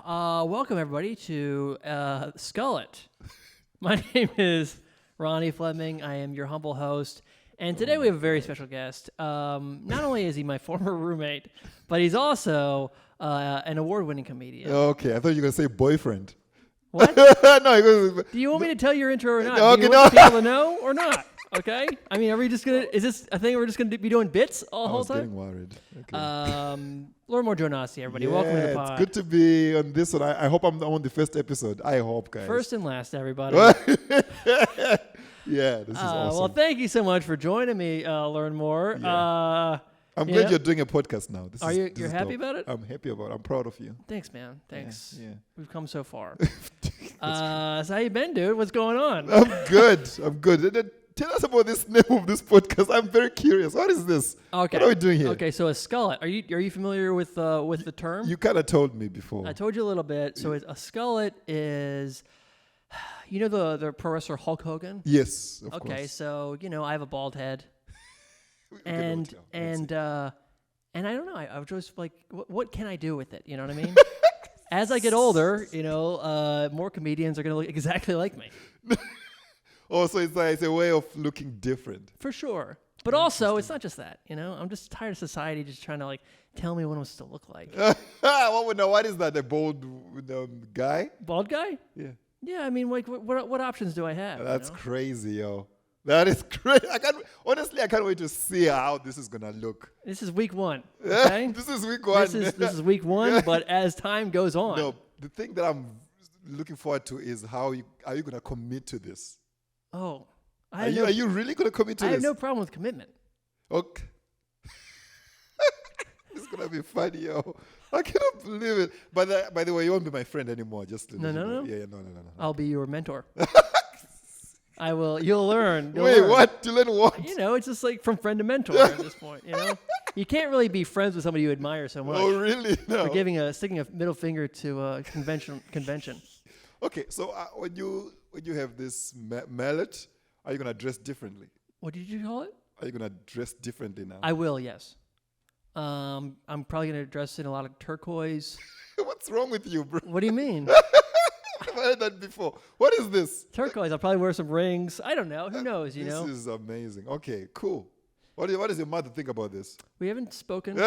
Welcome everybody to Skullet. My name is Ronnie Fleming. I am your humble host, and today we have a very special guest. Not only is he my former roommate, but he's also an award-winning comedian. Okay, I thought you were going to say boyfriend. What? No, Do you want me to tell your intro or not? Okay, Do you want people to know or not? Okay. I mean, are we just gonna? Is this a thing we're just gonna be doing bits all the whole time? I was getting worried. Okay. Learnmore Jonasi, everybody. Welcome to the pod. It's good to be on this one. I hope I'm on the first episode. I hope, guys. First and last, everybody. Yeah, this is awesome. Well, thank you so much for joining me, Learnmore. Yeah. I'm glad you're doing a podcast now. You're happy about it? I'm happy about it. I'm proud of you. Thanks, man. Thanks. Yeah. We've come so far. So how you been, dude? What's going on? I'm good. Tell us about this name of this podcast. I'm very curious. What is this? Okay. What are we doing here? Okay, so a skullet. Are you familiar with the term? You kind of told me before. I told you a little bit. So a skullet is, you know, the pro wrestler Hulk Hogan? Yes, of course. Okay, so I have a bald head. And I don't know. I was just like, what can I do with it? You know what I mean? As I get older, more comedians are going to look exactly like me. Oh, so it's a way of looking different. For sure. But also, it's not just that. I'm just tired of society just trying to tell me what I'm supposed to look like. What is that? A bald guy? Bald guy? Yeah. Yeah. I mean, what options do I have? That's crazy, yo. That is great. I can't wait to see how this is gonna look. This is week one. Okay. This is week one. This is week one. But as time goes on, no, the thing that I'm looking forward to is are you gonna commit to this? Oh, are you really gonna commit to this? I have no problem with commitment. Okay. This is gonna be funny, yo. I cannot believe it. By the way, you won't be my friend anymore. Just no. Yeah, no. I'll be your mentor. I will. You'll learn. Wait, what? To learn what? It's just like from friend to mentor at this point. You can't really be friends with somebody you admire so much. Oh, really? No. For sticking a middle finger to convention. Okay, so when you have this mallet, are you gonna dress differently? What did you call it? Are you gonna dress differently now? I will. Yes. I'm probably gonna dress in a lot of turquoise. What's wrong with you, bro? What do you mean? I've heard that before. What is this? Turquoise. I'll probably wear some rings. I don't know. Who knows? This is amazing. Okay, cool. What does your mother think about this? We haven't spoken. We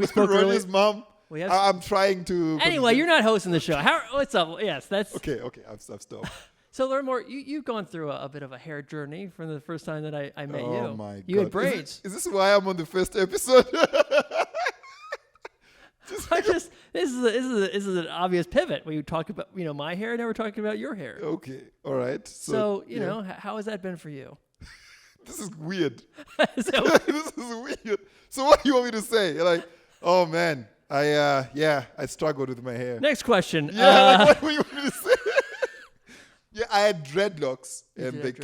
spoke earlier. Ronnie's mom. I'm trying to. Anyway, you're not hosting the show. What's up? Yes, that's okay. I've stopped. So, Learnmore, you've gone through a bit of a hair journey from the first time that I met you. Oh my God! You had braids. Is this why I'm on the first episode? This is an obvious pivot. We talk about my hair, and now we're talking about your hair. Okay, all right. So how has that been for you? This is weird. This is weird. So what do you want me to say? You're like, oh man, I struggled with my hair. Next question. Yeah, what do you want me to say? Yeah, I had dreadlocks, and it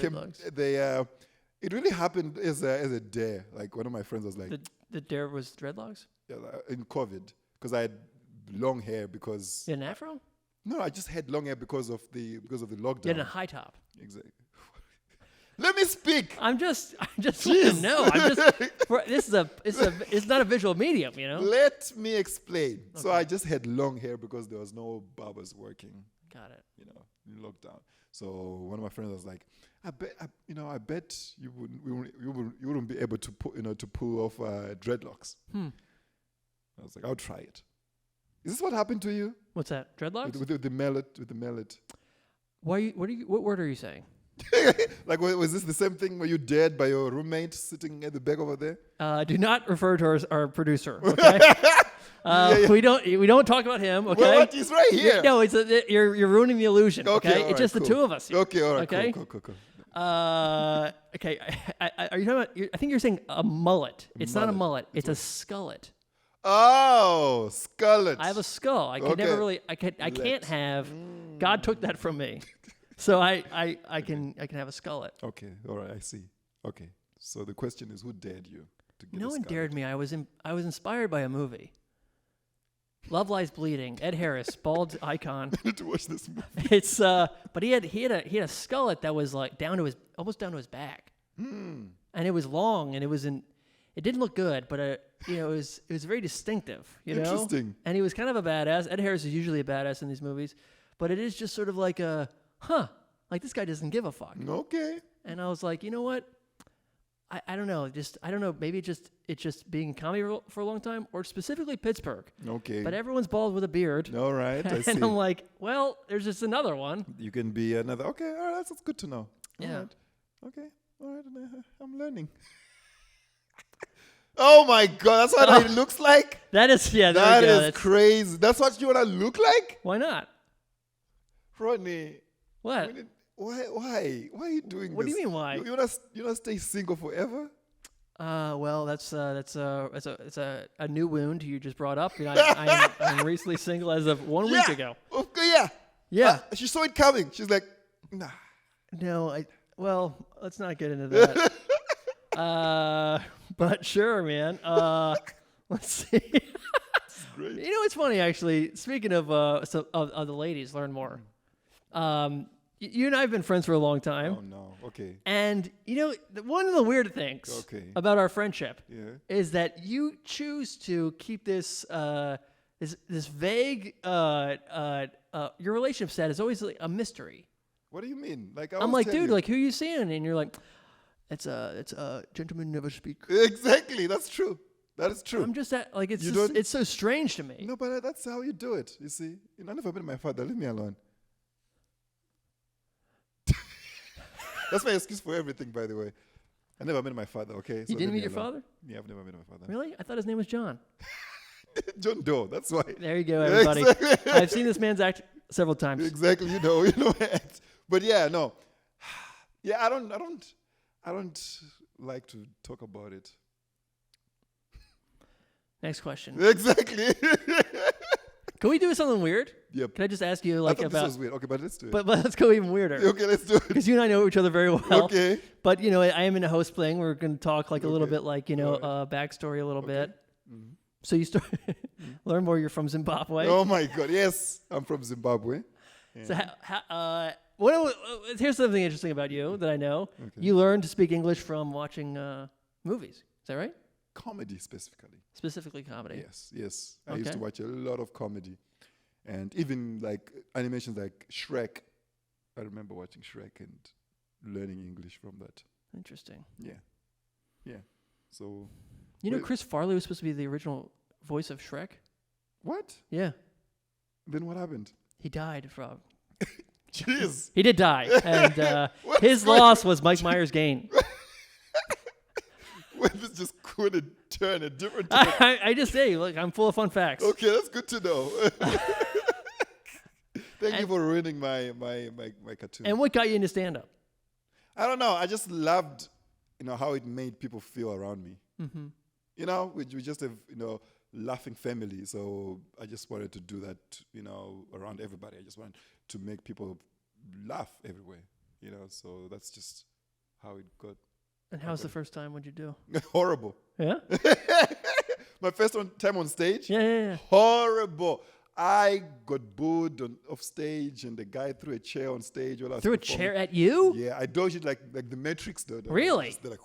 really happened as a dare. Like one of my friends was like, the dare was dreadlocks. Yeah, in COVID, because I had long hair because. You had an afro? No, I just had long hair because of the lockdown. You had a high top. Exactly. Let me speak. I'm just letting know. It's not a visual medium, Let me explain. Okay. So I just had long hair because there was no barbers working. Got it. In lockdown. So one of my friends was like, I bet you wouldn't be able to pull off dreadlocks. I was like, I'll try it. Is this what happened to you? What's that? Dreadlocks? With the mallet. What word are you saying? Like, was this the same thing where you dared by your roommate sitting at the back over there? Do not refer to our producer. Okay. We don't talk about him. Okay. Well, he's right here. No, you're ruining the illusion. Okay. Right, it's just the two of us here. Okay. All right. Okay. Cool. Okay. Are you talking about? I think you're saying a mullet. It's not a mullet. It's a skullet. Oh, skullet. I have a skull. I can never really. I can't have. God took that from me. So I can have a skullet. Okay, all right, I see. Okay, so the question is, who dared you to get No a one skullet? dared me. I was inspired by a movie. Love Lies Bleeding. Ed Harris, bald icon. I need to watch this movie. It's but he had a skullet that was like almost down to his back, and it was long, and it was it didn't look good, but it was very distinctive. You know, Interesting. and he was kind of a badass. Ed Harris is usually a badass in these movies, but it is just sort of like like this guy doesn't give a fuck. Okay. And I was like, you know what? I don't know. I don't know. Maybe it's just being in comedy for a long time, or specifically Pittsburgh. Okay. But everyone's bald with a beard. All right. I see. And I'm like, well, there's just another one. You can be another. Okay. All right. That's good to know. Yeah. All right. Okay. All right. I'm learning. Oh my God. That's what it looks like. That is, yeah. There That we go. is crazy. That's what you want to look like? Why not? Rodney. What? Why are you doing this? What do you mean why? You wanna stay single forever? Well, that's a new wound you just brought up. You know, I'm recently single as of 1 week ago. Okay, yeah. Yeah. She saw it coming. She's like, nah. No, well, let's not get into that. But sure, man. Let's see. Great. You know, it's funny actually. Speaking of the ladies, learn more. You and I have been friends for a long time. Oh no. Okay. And you know, one of the weird things about our friendship is that you choose to keep this this vague your relationship set is always like a mystery. What do you mean? Like I'm like, dude, like who you seeing? And you're like, it's a gentleman never speak. Exactly. That's true. That is true. I'm just like it's so strange to me. No, but that's how you do it. You see, I never met my father. Leave me alone. That's my excuse for everything, by the way. I never met my father, okay? You didn't meet your father? Yeah, I've never met my father. Really? I thought his name was John. John Doe, that's why. There you go, everybody. Exactly. I've seen this man's act several times. Exactly, you know. But yeah, no. Yeah, I don't like to talk about it. Next question. Exactly. Can we do something weird? Yep. Can I just ask you I like thought about? this was weird. Okay, but let's do it. But let's go even weirder. Okay, let's do it. Because you and I know each other very well. Okay. But you know, I am in a host playing. We're going to talk like a little bit, like backstory a little bit. Mm-hmm. So you start learn more. You're from Zimbabwe. Oh my God! Yes, I'm from Zimbabwe. Yeah. So here's something interesting about you that I know. Okay. You learned to speak English from watching movies. Is that right? Comedy specifically. Specifically comedy. Yes. I used to watch a lot of comedy, and even like animations like Shrek. I remember watching Shrek and learning English from that. Interesting. Yeah. So. You know, Chris Farley was supposed to be the original voice of Shrek. What? Yeah. Then what happened? He died, Rob. Jeez. He did die, and his loss was Mike Myers' gain. Well, this just couldn't turn a different. I just say, look, I'm full of fun facts. Okay, that's good to know. Thank you for ruining my cartoon. And what got you into stand-up? I don't know. I just loved, how it made people feel around me. Mm-hmm. We just have, laughing family. So I just wanted to do that, around everybody. I just wanted to make people laugh everywhere, So that's just how it got. And how's the first time? What'd you do? Horrible. Yeah? My first time on stage? Yeah. Horrible. I got booed off stage, and the guy threw a chair on stage. Threw a chair at you? Yeah, I dodged it like the Matrix, though. Really? They're like,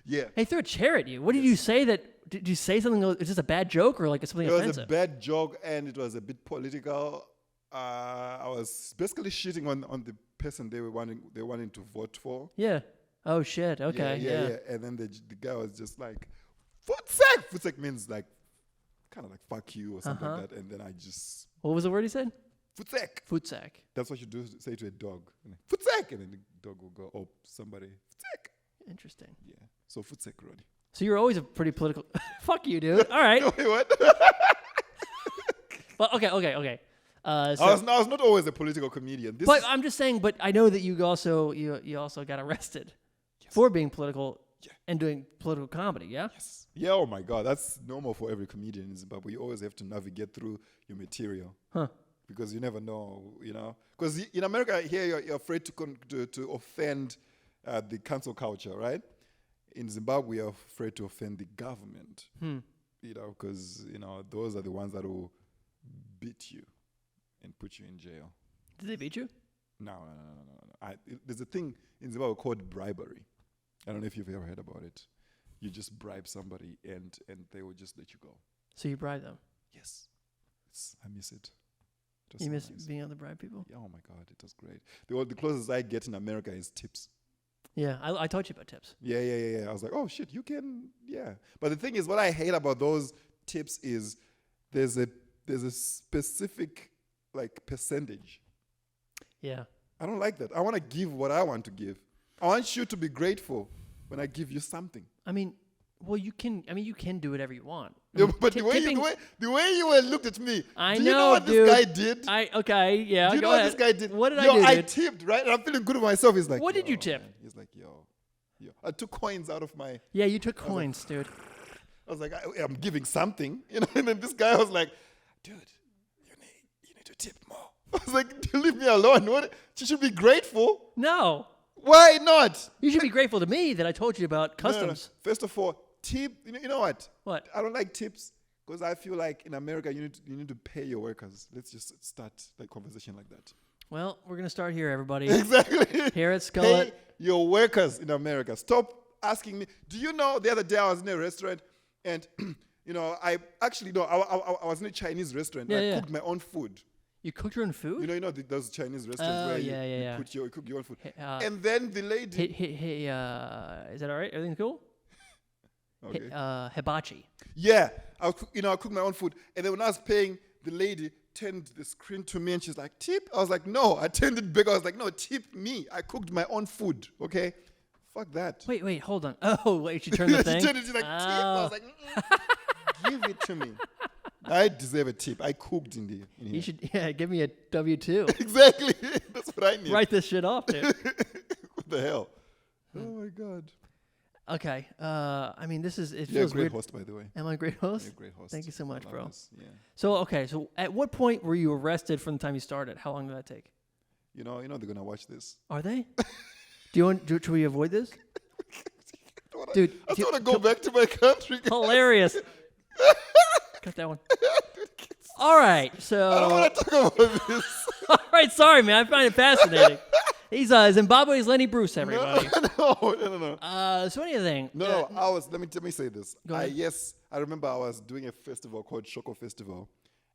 yeah. He threw a chair at you. What did you say did you say something, is this a bad joke or like something offensive? It was a bad joke, and it was a bit political. I was basically shitting on the person they wanted to vote for. Yeah. Oh shit. Okay. Yeah. And then the guy was just like, "Futsek." Futsek means like, kind of like "fuck you" or something like that. And then I just. What was the word he said? Futsek. Futsek. That's what you do. Say to a dog. Futsek, and then the dog will go, "Oh, somebody." Futsek. Interesting. Yeah. So Futsek, Ronnie. So you're always a pretty political. Fuck you, dude. All right. No, wait, what? Well, okay. So I was not always a political comedian. But I'm just saying. But I know that you also got arrested for being political and doing political comedy. Yeah. Yes. Yeah. Oh my God, that's normal for every comedian in Zimbabwe. You always have to navigate through your material. Huh. Because you never know, Because in America here, you're afraid to offend the cancel culture, right? In Zimbabwe, you're afraid to offend the government. Because those are the ones that will beat you and put you in jail. Did they beat you? No. There's a thing in Zimbabwe called bribery. I don't know if you've ever heard about it. You just bribe somebody and they will just let you go. So you bribe them. Yes. I miss it. It was You so miss nice. being able to bribe people? Yeah, oh my God, it was great. The closest I get in America is tips. Yeah, I told you about tips. Yeah. I was like, oh shit, you can, yeah. But the thing is, what I hate about those tips is there's a specific like percentage. Yeah. I don't like that. I want to give what I want to give. I want you to be grateful when I give you something. I mean, well, you can do whatever you want. I Yeah, mean, but tipping- the way you were looked at me, I do you know know, what dude. this guy did? Okay, yeah. Do you go know what ahead. this guy did? What did Yo, I do? I dude? tipped, right? And I'm feeling good with myself. He's like, What did you "Yo, tip?" man." He's like, yo. I took coins out of my. Yeah, you took coins, dude. I was like, I'm giving something, you know. And then this guy was like, dude, you need to tip more. I was like, leave me alone. What? You should be grateful. No, Why not? you should be grateful to me that I told you about No, no, no. customs. First of all, tip. You know what? What? I don't like tips because I feel like in America you need to pay your workers. Let's just start like conversation like that. Well, we're gonna start here, everybody. Exactly. Here at Skullet. Pay your workers in America. Stop asking me. Do you know the other day I was in a restaurant and I actually I was in a Chinese restaurant. Yeah, I yeah. cooked my own food. You cooked your own food? Those Chinese restaurants Oh, where yeah. you cook your own food. Hey, And then the lady. Hey, is that all right? Everything cool? Okay. Hibachi. Yeah, I cook my own food. And then when I was paying, the lady turned the screen to me and she's like, tip? I was like, no. I turned it back. I was like, no, tip me. I cooked my own food, okay? Fuck that. Wait, hold on. Oh, wait, she turned the thing? She turned it, she's like, tip? I was like, give it to me. I deserve a tip. I cooked in here. You should, give me a W-2. Exactly. That's what I need. Write this shit off, dude. What the hell? Oh my God. Okay. I mean, it You're a feels great weird. host, by the way. Am I a great host? You're a great host. Thank you so much, I love bro. this. Yeah. So at what point were you arrested from the time you started? How long did that take? You know they're gonna watch this. Are they? Should we avoid this? Dude, I just want to go back to my country. hilarious. Cut that one. All right, so. I don't want to talk about this. All right, sorry, man. I find it fascinating. He's Zimbabwe's Lenny Bruce, everybody. No. So anything. No, let me say this. Go ahead. Yes, I remember I was doing a festival called Choco Festival,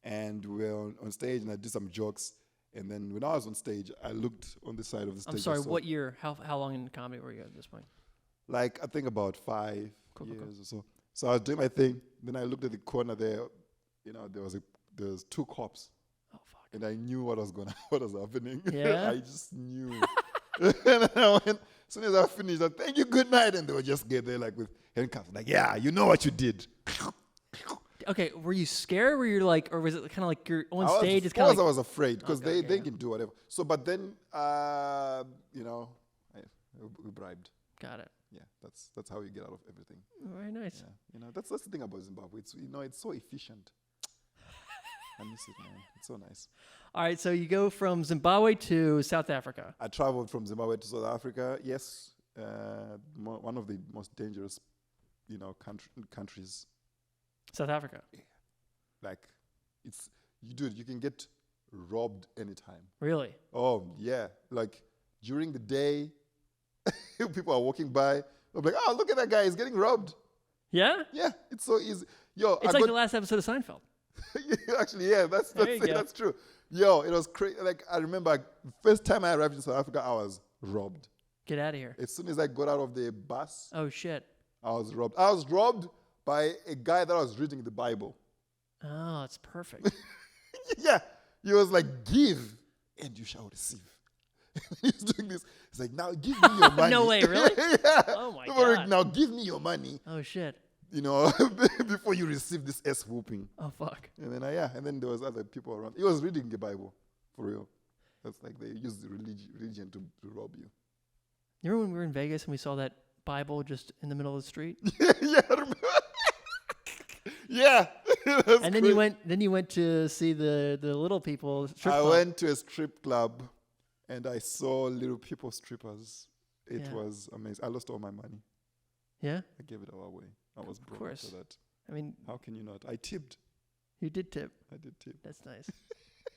and we were on stage, and I did some jokes. And then when I was on stage, I looked on the side of the stage. I'm sorry. I saw, What year? How long in comedy were you at this point? Like I think about 5 Cool. years or so. So I was doing my thing. Then I looked at the corner there. There was 2 cops. Oh fuck. And I knew what was happening. Yeah? I just knew. And then I went, as soon as I finished, I said, thank you, good night. And they would just get there like with handcuffs. Like, yeah, you know what you did. Okay, were you scared? Were you like, or was it kind of like you're on stage? It's Of kind course of I was afraid because Okay, they yeah. can do whatever. So, but then, we bribed. got it. Yeah, that's how you get out of everything. Very nice. Yeah, that's the thing about Zimbabwe. It's so efficient. I miss it, man. It's so nice. All right, so you go from Zimbabwe to South Africa. I traveled from Zimbabwe to South Africa. Yes, one of the most dangerous, countries. South Africa. Like, you can get robbed anytime. Really? Oh yeah, like during the day, people are walking by. I'm like, oh, look at that guy, he's getting robbed. Yeah? Yeah, it's so easy. Yo, It's like the last episode of Seinfeld. Actually, yeah, There you go. that's true. Yo, it was crazy. Like I remember, the first time I arrived in South Africa, I was robbed. Get out of here. As soon as I got out of the bus, Oh shit. I was robbed. I was robbed by a guy that was reading the Bible. Oh, it's perfect. Yeah, he was like, "Give, and you shall receive." He's doing this. He's like, "Now give me your money." No way, really? Yeah. Oh my People were like, God. "Now give me your money." Oh shit. Before you receive this ass whooping. Oh fuck. And then and then there was other people around. He was reading the Bible, for real. That's like they use the religion to rob you. You remember when we were in Vegas and we saw that Bible just in the middle of the street? Yeah, I remember. Yeah. And then you went to see the little people strip I club. went to a strip club and I saw little people strippers. It Yeah. was amazing. I lost all my money. Yeah? I gave it all away. I was broke course. after that. I mean, How can you not? I tipped. you did tip. I did tip. That's nice.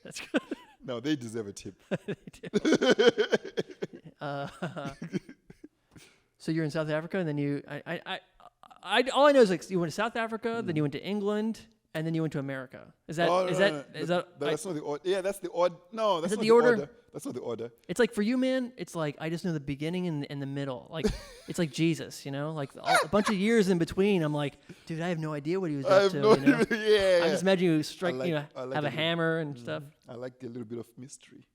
That's good. No, they deserve a tip. They do. So you're in South Africa, and then all I know is like you went to South Africa, then you went to England, and then you went to America. Is that That's not the order. Yeah, that's the order. No, that's Is it not the the order? order. That's not the order. It's like for you, man. It's like I just know the beginning and the middle. Like it's like Jesus, you know, like a bunch of years in between. I'm like, dude, I have no idea what he was up to. No, You know? yeah. I just imagine you strike, I like have a a little- hammer and stuff. I like a little bit of mystery.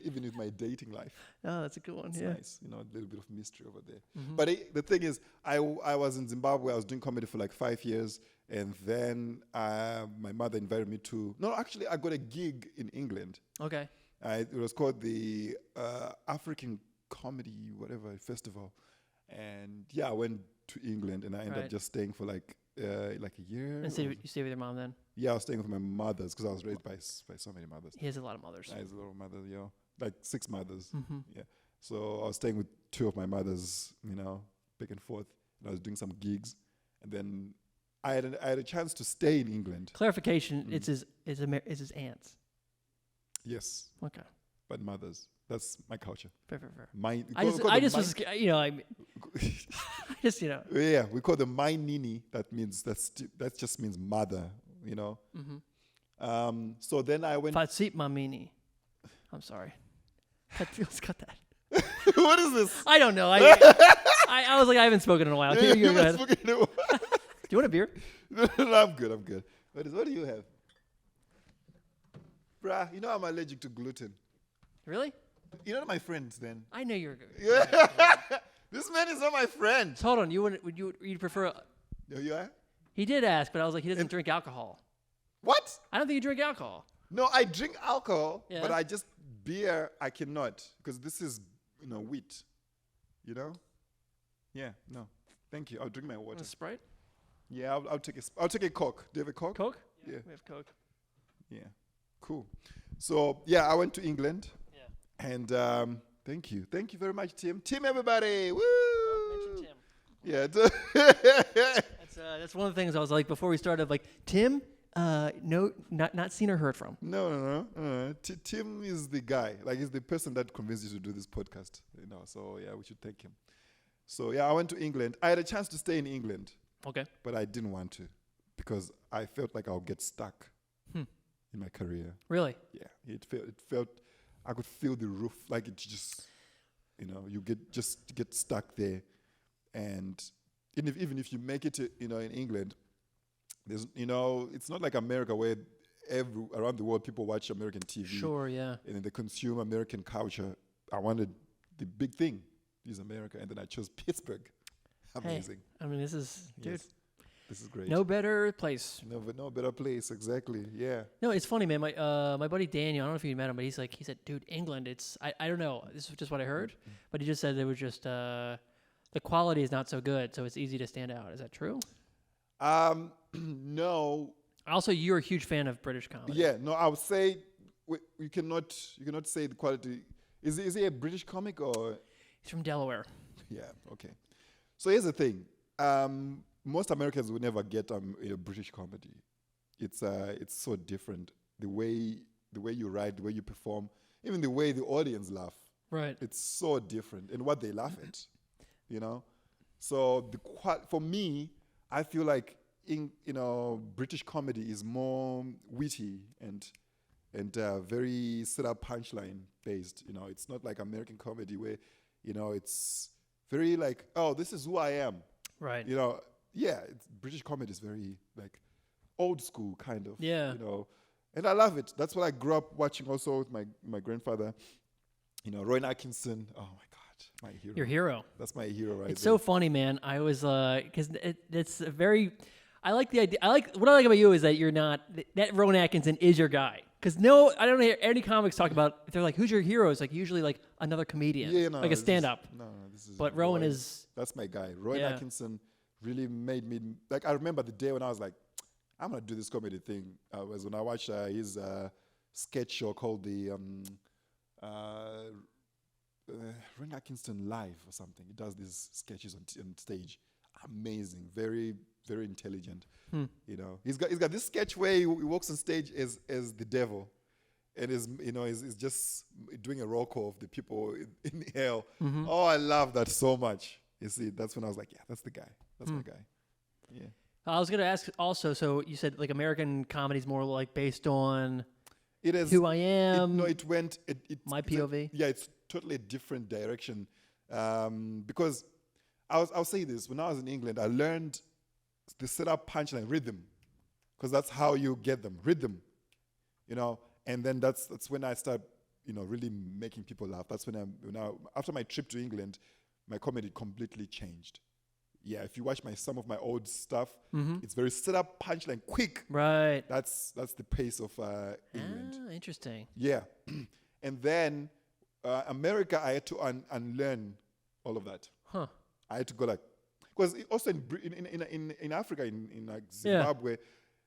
Even with my dating life. Oh, that's a good one. It's Yeah. nice, a little bit of mystery over there. But the thing is, I was in Zimbabwe. I was doing comedy for like 5 years, and then my mother invited me to. No, actually, I got a gig in England. Okay. It was called the African Comedy whatever festival, and I went to England, and I ended up just staying for like a year. And so you stay with your mom then? Yeah, I was staying with my mothers because I was raised by so many mothers. He has a lot of mothers. I has a lot of mothers, like 6 mothers. Mm-hmm. Yeah. So I was staying with 2 of my mothers, back and forth. And I was doing some gigs, and then I had a chance to stay in England. Clarification: it's his aunts. Yes, Okay. but mothers. That's my culture. Fair. I I just Yeah, we call them my nini. That just means mother. Mm-hmm. So then I went. Fatsit Mamini. I'm sorry. Let's cut that. What is this? I don't know. I was like, I haven't spoken in a while. Yeah, You go ahead. spoken in a while. Do you want a beer? No, I'm good. What do you have? Bruh, I'm allergic to gluten. Really? You're not my friends then. I know you're good. Yeah. This man is not my friend. So hold on. You'd prefer? You are? He did ask, but I was like, he doesn't drink alcohol. What? I don't think you drink alcohol. No, I drink alcohol, Yeah. but beer I cannot because this is wheat. Yeah, no. Thank you. I'll drink my water. Want a Sprite? Yeah, I'll take a Coke. Do you have a Coke? Coke? Yeah. We have Coke. Yeah. Cool. So, I went to England. Yeah. And thank you. Thank you very much, Tim. Tim, everybody. Woo! Don't mention Tim. Yeah. That's one of the things I was like before we started. Like Tim, no, not seen or heard from. No. Tim is the guy. Like he's the person that convinced you to do this podcast. So we should thank him. So I went to England. I had a chance to stay in England. Okay. But I didn't want to because I felt like I'll get stuck in my career. Really? Yeah. It felt I could feel the roof. Like it just, you get stuck there. And even if you make it, in England, there's, it's not like America where around the world people watch American TV. Sure, yeah. And they consume American culture. I wanted the big thing, is America, and then I chose Pittsburgh. Amazing. Hey, I mean, this is, dude. Yes, this is great. No better place. No better place. Exactly. Yeah. No, it's funny, man. My buddy Daniel, I don't know if you met him, but he said, dude, England, I don't know. This is just what I heard, but he just said it was just the quality is not so good, so it's easy to stand out. Is that true? No. Also, you're a huge fan of British comedy. Yeah. No, I would say you cannot say the quality. Is he a British comic or? He's from Delaware. Yeah. Okay. So here's the thing. Most Americans will never get a British comedy. It's so different. The way you write, the way you perform, even the way the audience laugh. Right. It's so different, and what they laugh at, So for me, I feel like British comedy is more witty and very set up punchline based. It's not like American comedy where it's very like, oh, this is who I am. Right. British comedy is very like old school kind of. Yeah. And I love it. That's what I grew up watching also with my grandfather. Roy Atkinson. Oh my God, my hero. Your hero. That's my hero, right? It's so funny, man. I was because it's a very. I like the idea. What I like about you is that you're not that Rowan Atkinson is your guy. Because I don't hear any comics talk about if they're like, who's your hero? It's like usually like another comedian, like a stand-up. This is. But Rowan is. That's my guy. Roy Atkinson really made me like. I remember the day when I was like, I'm gonna do this comedy thing. Was when I watched his sketch show called the Roy Atkinson Live or something. He does these sketches on stage. Amazing, very very intelligent. He's got this sketch where he walks on stage as the devil, and is just doing a roll call of the people in hell. Oh, I love that so much. You see, that's when I was like, yeah, that's the guy. That's my guy. Yeah. I was gonna ask also. So you said like American comedy is more like based on It is who I am. My POV. It's totally a different direction. Because I'll say this: when I was in England, I learned the setup, punchline, rhythm, because that's how you get them, rhythm. And then that's when I start, really making people laugh. That's when after my trip to England, my comedy completely changed. Yeah, if you watch some of my old stuff, it's very setup, punchline, quick. Right. That's the pace of England. Ah, interesting. Yeah, and then America, I had to unlearn all of that. Huh. I had to go because also in Africa, in like Zimbabwe,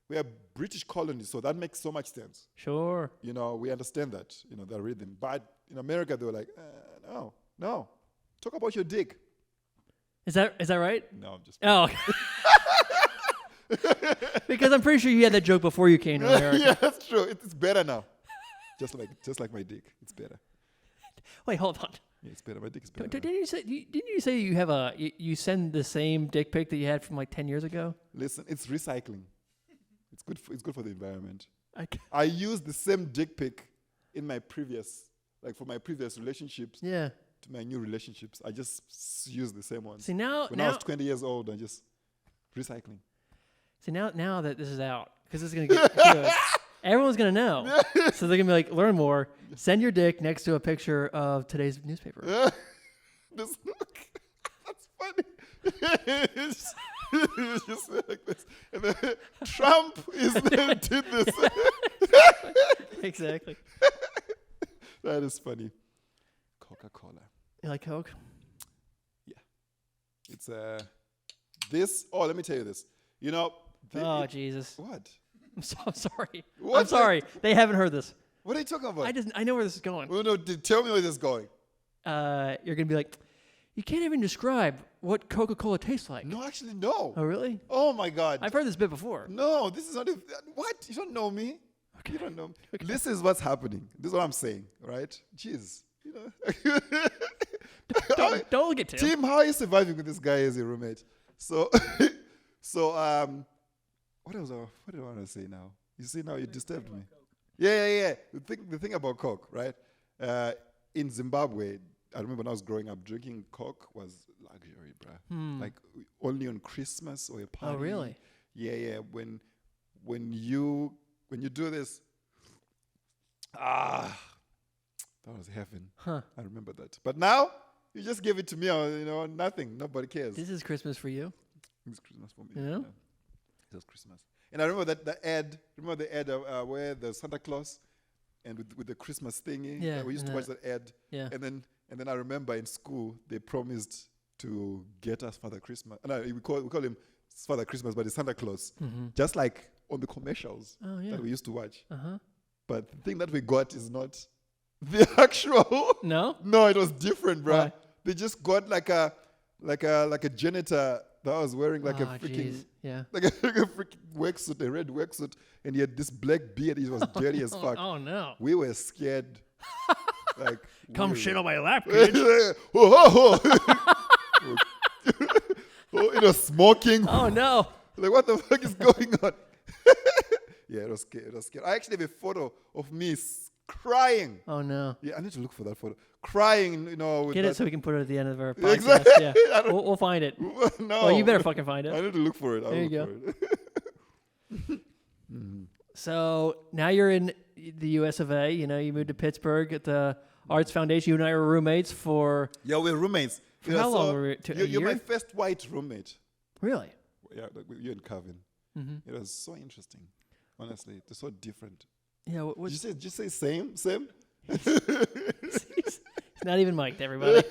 we are British colonies, so that makes so much sense. Sure. We understand that, the rhythm. But in America, they were like, no, talk about your dick. Is that right? No, I'm just. Oh. Because I'm pretty sure you had that joke before you came to America. Yeah, that's true. It's better now. Just like my dick, it's better. Wait, hold on. Yeah, it's better. My dick is better. Didn't you say you have you send the same dick pic that you had from like 10 years ago? Listen, it's recycling. It's good for the environment. I use the same dick pic in my for my previous relationships. Yeah. To my new relationships, I just use the same ones. See now, when I was 20 years old, I just recycling. See now that this is out, because it's gonna get good. Everyone's gonna know. So they're gonna be like, learn more. Send your dick next to a picture of today's newspaper. That's funny. It's just like this. And then Trump did this. Exactly. That is funny. Coca-Cola. You like Coke? Yeah. It's this. Oh, let me tell you this. Jesus. What? I'm sorry. What? I'm sorry. They haven't heard this. What are you talking about? I know where this is going. Well, no, tell me where this is going. You're gonna be like, you can't even describe what Coca-Cola tastes like. No, actually, no. Oh, really? Oh my God. I've heard this bit before. No, this is not. What? You don't know me. Okay. You don't know me. Okay. This is what's happening. This is what I'm saying, right? Jeez. Don't look at Tim. Tim, how are you surviving with this guy as your roommate? So, what did I want to say now? You see, now you disturbed me. Yeah. The thing about Coke, right? In Zimbabwe, I remember when I was growing up, drinking Coke was luxury, bruh. Like only on Christmas or a party. Oh, really? Yeah. When you do this, that was heaven. Huh. I remember that. But now, you just give it to me, nothing. Nobody cares. This is Christmas for you. It's Christmas for me. You know? It was Christmas. And I remember the ad where the Santa Claus and with the Christmas thingy. Yeah. We used to watch that ad. Yeah. And then I remember in school, they promised to get us Father Christmas. No, we call him Father Christmas, but it's Santa Claus. Mm-hmm. Just like on the commercials that we used to watch. Uh-huh. But the thing that we got is not the actual. No? No, it was different, bro. Why? They just got like a janitor that was wearing like a freaking like a freaking worksuit, a red worksuit, and he had this black beard. He was dirty as fuck. Oh no. We were scared. Like come shit on my lap, kid. It was smoking. Oh no. Like what the fuck is going on? Yeah, it was scary. I actually have a photo of me crying. Oh no. Yeah, I need to look for that photo. Crying, with Get it so we can put it at the end of our podcast. Exactly. Yeah. We'll find it. No. Well, you better fucking find it. I need to look for it. There you go. So now you're in the US of A. You moved to Pittsburgh at the Arts Foundation. You and I were roommates for. Yeah, we're roommates. For how long were we? You're my first white roommate. Really? Yeah, like you and Calvin. Mm-hmm. It was so interesting. Honestly, they're so different. Yeah. Did you say same? It's not even mic'd, everybody.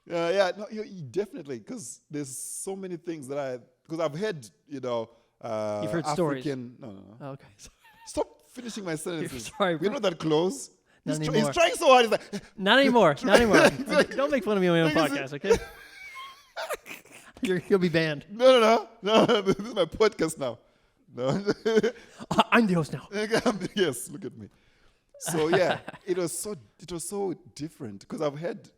Yeah. No, you definitely, because there's so many things because I've heard, you've heard African, stories. No. Oh, okay. Stop finishing my sentences. Sorry, we're not that close. Not He's anymore. trying so hard. He's like, not anymore. Don't make fun of me on my own podcast, okay? You'll be banned. No. This is my podcast now. No. I'm the host now. Yes, look at me. So yeah, it was so different because I've had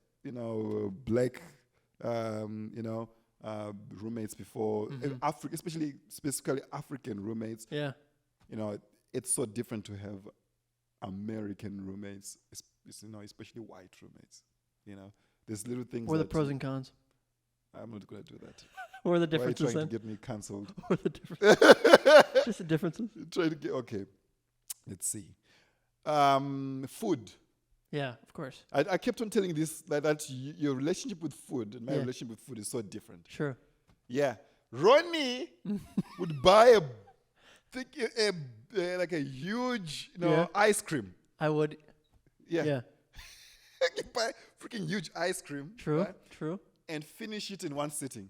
black roommates before, and especially specifically African roommates. Yeah. It's so different to have American roommates, especially white roommates. There's little things. What are the pros and cons? I'm not gonna do that. What are the Why are you differences trying then? to get me cancelled? What are the differences? Just the differences. Trying to get okay. Let's see. Food. Yeah, of course. I kept on telling this that your relationship with food and my Yeah. relationship with food is so different. Sure. Yeah, Ronnie would buy like a huge, Yeah. ice cream. I would. Yeah, Yeah. you buy freaking huge ice cream. True. right? True. And finish it in one sitting.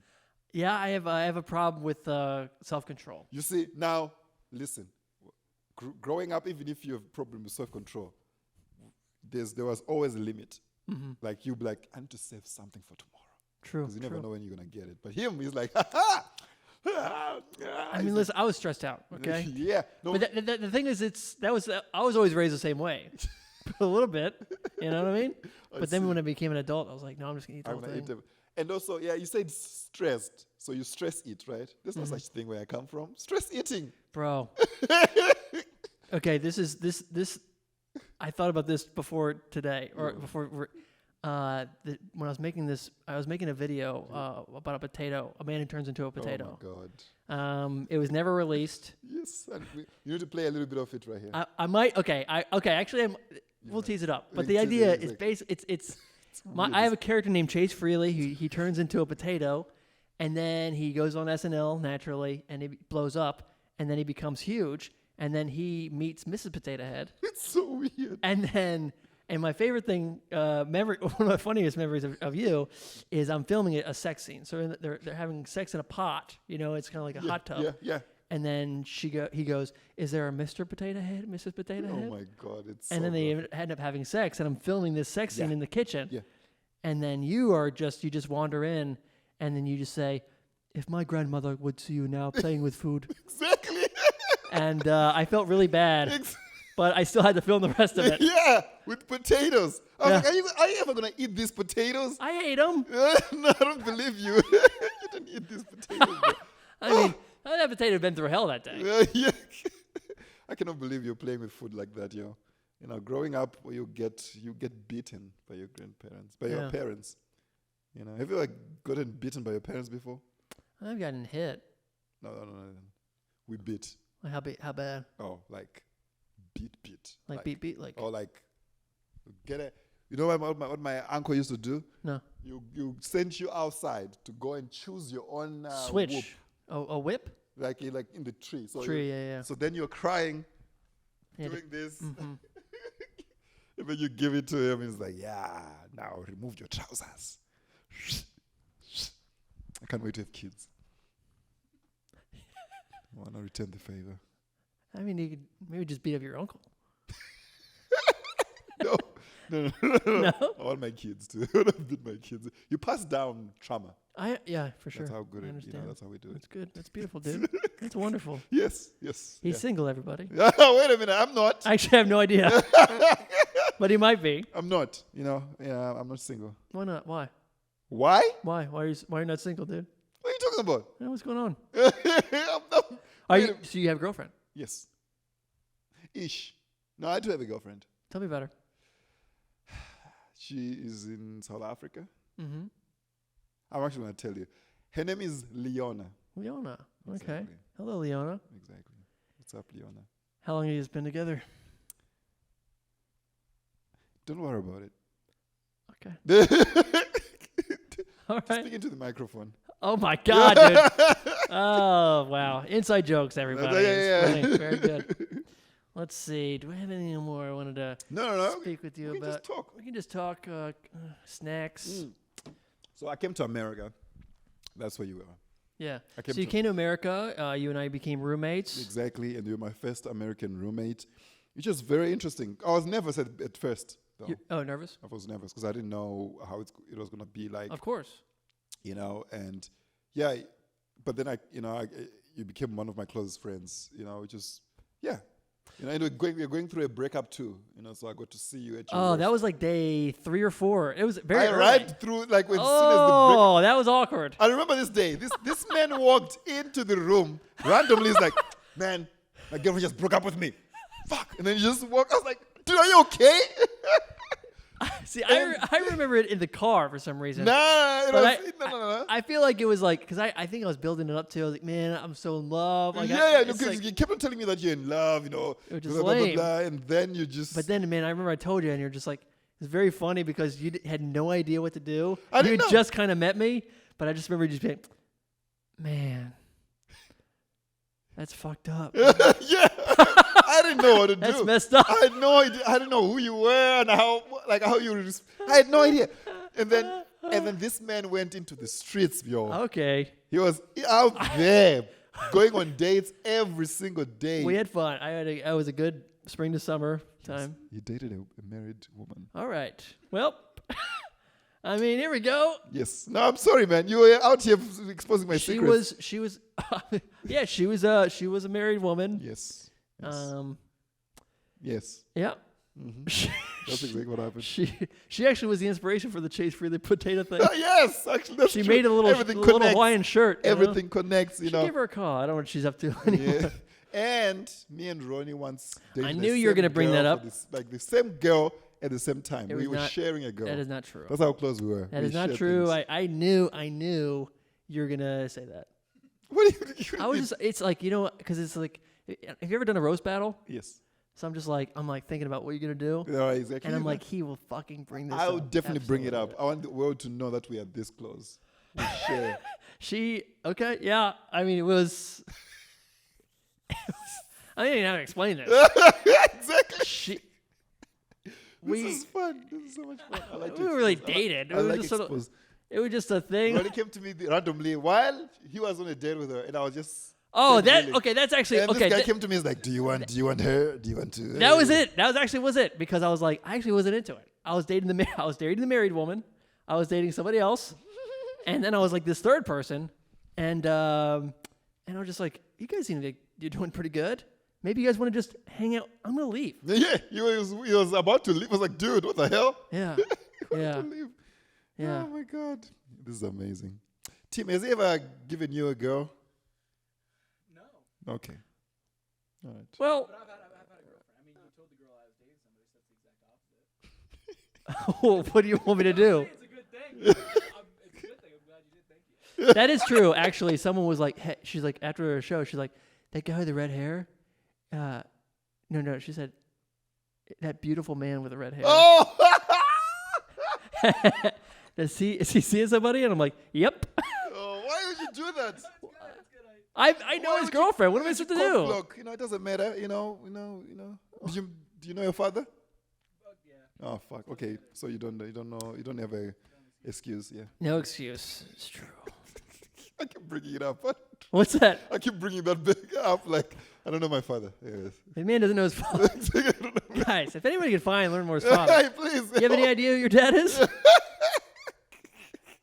Yeah, I have a problem with self-control. You see, now listen. Growing up, even if you have a problem with self-control, there was always a limit. Like you'd be like, I need to save something for tomorrow. True. Because you never true. know when you're gonna get it. But him, he's like, I mean, listen, I was stressed out. Okay. yeah. No, But the thing is, I was always raised the same way, a little bit. You know what I mean? But then when I became an adult, I was like, no, I'm just gonna eat the I'm whole gonna eat thing. them. And also, yeah, you said stressed. So you stress eat, right? There's no such thing where I come from. Stress eating. Bro. Okay, this. I thought about this before today, or before. When I was making this, I was making a video about a potato, a man who turns into a potato. Oh my God. It was never released. Yes. And you need to play a little bit of it right here. I might. Okay. Actually, we'll tease it up. But the Tease it, idea it's is like- it's. I have a character named Chase Freely. He turns into a potato, and then he goes on SNL naturally, and he blows up, and then he becomes huge, and then he meets Mrs. Potato Head, It's so weird. and my favorite thing, memory, one of my funniest memories of you, is I'm filming a sex scene. So they're having sex in a pot. It's kind of like a hot tub. Yeah. And then he goes, "Is there a Mr. Potato Head, Mrs. Potato Head?" Oh my God. It's And so then they rough. end up having sex, and I'm filming this sex scene Yeah. in the kitchen. Yeah. And then you just wander in, and then you just say, "If my grandmother would see you now playing with food," Exactly. and I felt really bad, but I still had to film the rest of it. Yeah, with potatoes. I was Yeah. like, are you ever gonna eat these potatoes? I ate them. No, I don't believe you. You didn't eat these potatoes. Bro. I mean, that potato had been through hell that day. Yeah. I cannot believe you're playing with food like that, yo. Growing up, you get beaten by your grandparents, by your Yeah. parents. Have you gotten beaten by your parents before? I've gotten hit. No. We beat. Like how bad? Oh, like beat. Like beat like Or like get it. You know what my uncle used to do? no You sent you outside to go and choose your own switch. whoop, Oh, a whip? like in the tree. So Tree, yeah. So then you're crying, Yeah, doing this, mhm. and then you give it to him. He's like, "Yeah, now remove your trousers." I can't wait to have kids. I want to return the favor. I mean, you could maybe just beat up your uncle. No. No? I want my kids to. I want to beat my kids. You pass down trauma. Yeah, for sure. That's how good I it. understand. That's how we do it. That's good. That's beautiful, dude. That's wonderful. Yes. He's yeah. single, everybody. Wait a minute. I'm not. I actually have no idea, but he might be. I'm not. Yeah, I'm not single. Why not? Why? Why? Why are you not single, dude? What are you talking about? What's going on? I'm not. So you have a girlfriend? Yes. Ish. No, I do have a girlfriend. Tell me about her. She is in South Africa. Mm-hmm. I'm actually going to tell you. Her name is Leona. Leona. Okay. Exactly. Hello, Leona. Exactly. What's up, Leona? How long have you guys been together? Don't worry about it. Okay. All right. Speak into the microphone. Oh my God, dude. Oh wow. Inside jokes, everybody. Yeah. It's funny. Very good. Let's see. Do I have any more I wanted to No. speak with you We can about? just talk. We can just talk snacks. So I came to America. That's where you were. Yeah. I came So you to- came to America. You and I became roommates. Exactly. And you were my first American roommate, which is very interesting. I was nervous at first, though. Nervous? I was nervous because I didn't know how it was going to be like, Of course. and yeah, but then you became one of my closest friends, which is, yeah. You know, and we're going through a breakup too. You know, so I got to see you at your Oh, worst. that was like day 3 or 4. It was very I early. arrived through like when soon as the break. Oh, that was awkward. I remember this day. This man walked into the room randomly. He's like, "Man, my girlfriend just broke up with me. Fuck!" And then he just walked. I was like, "Dude, are you okay?" See, I remember it in the car for some reason. Nah, no. I feel like it was like, because I think I was building it up to, I was like, man, I'm so in love. Like, Because like, you kept on telling me that you're in love, you know, It was just blah, blah, blah, lame. blah, and then you just. but then, man, I remember I told you, and you're just like, it's very funny because you had no idea what to do. I You didn't had know. just kind of met me, but I just remember you just being, man, that's fucked up. Yeah, I didn't know what to do. That's messed up. I had no idea. I didn't know who you were and how you. I had no idea. And then this man went into the streets, yo. Okay. He was out there, going on dates every single day. We had fun. I was a good spring to summer time. He dated a married woman. All right. Well, I mean, here we go. Yes. No, I'm sorry, man. You were out here exposing my secrets. She was, yeah, she was a married woman. Yes. Yes. Yes. Yeah. That's exactly what happened. She actually was the inspiration for the Chase for the potato thing. Yes, actually, that's She true. made a little Everything Hawaiian shirt. you know? Everything connects, you Should know. give her a call. I don't know what she's up to anymore. Yeah. And me and Ronnie once dated I the knew you were same gonna bring girl that for up. like the same girl at the same time. It We was were not- sharing a girl. That is not true. That's how close we were. That We is not shared true. things. I knew you were gonna say that. What do you I was just. It's like, you know, because it's like. Have you ever done a roast battle? Yes. So I'm like thinking about what you're gonna do, Yeah, exactly. and I'm like, he will fucking bring this. I up. would definitely bring it up. Absolutely. I want the world to know that we are this close. We share. Okay, yeah. I mean, it was. I don't even know how to explain this. Exactly. This is fun. This is so much fun. I like We to really expose. dated. I It was like just sort of- expose. It was just a thing. Ronnie came to me randomly while he was on a date with her, and I was just. Oh, feeling. that's actually And okay. this guy came to me. He's like, "Do you want her? Do you want to?" That was it. That was it because I was like, I actually wasn't into it. I was dating the married woman. I was dating somebody else, and then I was like this third person, and I was just like, you guys seem like you're doing pretty good. Maybe you guys want to just hang out. I'm gonna leave. Yeah, he was about to leave. I was like, "Dude, what the hell?" Yeah, yeah, To leave. yeah. Oh my god, this is amazing. Tim, has he ever given you a girl? No. Okay. All right. Well, But I've had a girlfriend. I mean, you told the girl I was dating somebody, so that's the exact opposite. what do you want me to do? It's a good thing. It's a good thing. I'm glad you did. Thank you. That is true. Actually, someone was like, hey, she's like, after a show, she's like, that guy with the red hair. No. She said, that beautiful man with the red hair. Oh! Is he seeing somebody? And I'm like, yep. Oh, why would you do that? I know his girlfriend. What am I supposed to do? Look, it doesn't matter. You know. Do you know your father? Yeah. Oh fuck. Okay, so you don't know. You don't have a excuse. Yeah. No excuse. It's true. I keep bringing it up. What's that? I keep bringing that big up. Like I don't know my father. Yes. The man doesn't know his father. I don't know. Guys, if anybody can find Learnmore's father, Hey, please. you have any idea who your dad is?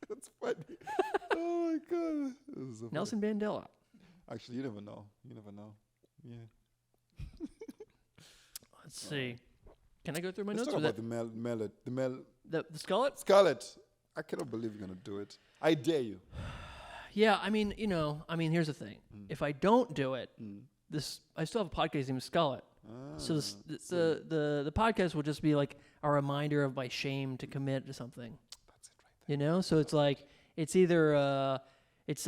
That's funny. Oh my god. This is so funny. Nelson Mandela. Actually, you never know. Yeah. Let's see. Can I go through my Let's notes? talk Or about the Scarlet? Scarlet. I cannot believe you're gonna do it. I dare you. Yeah, I mean, here's the thing. If I don't do it, I still have a podcast named Scarlet. So the podcast will just be like a reminder of my shame to commit to something. That's it right there. You know, so it's like it's either it's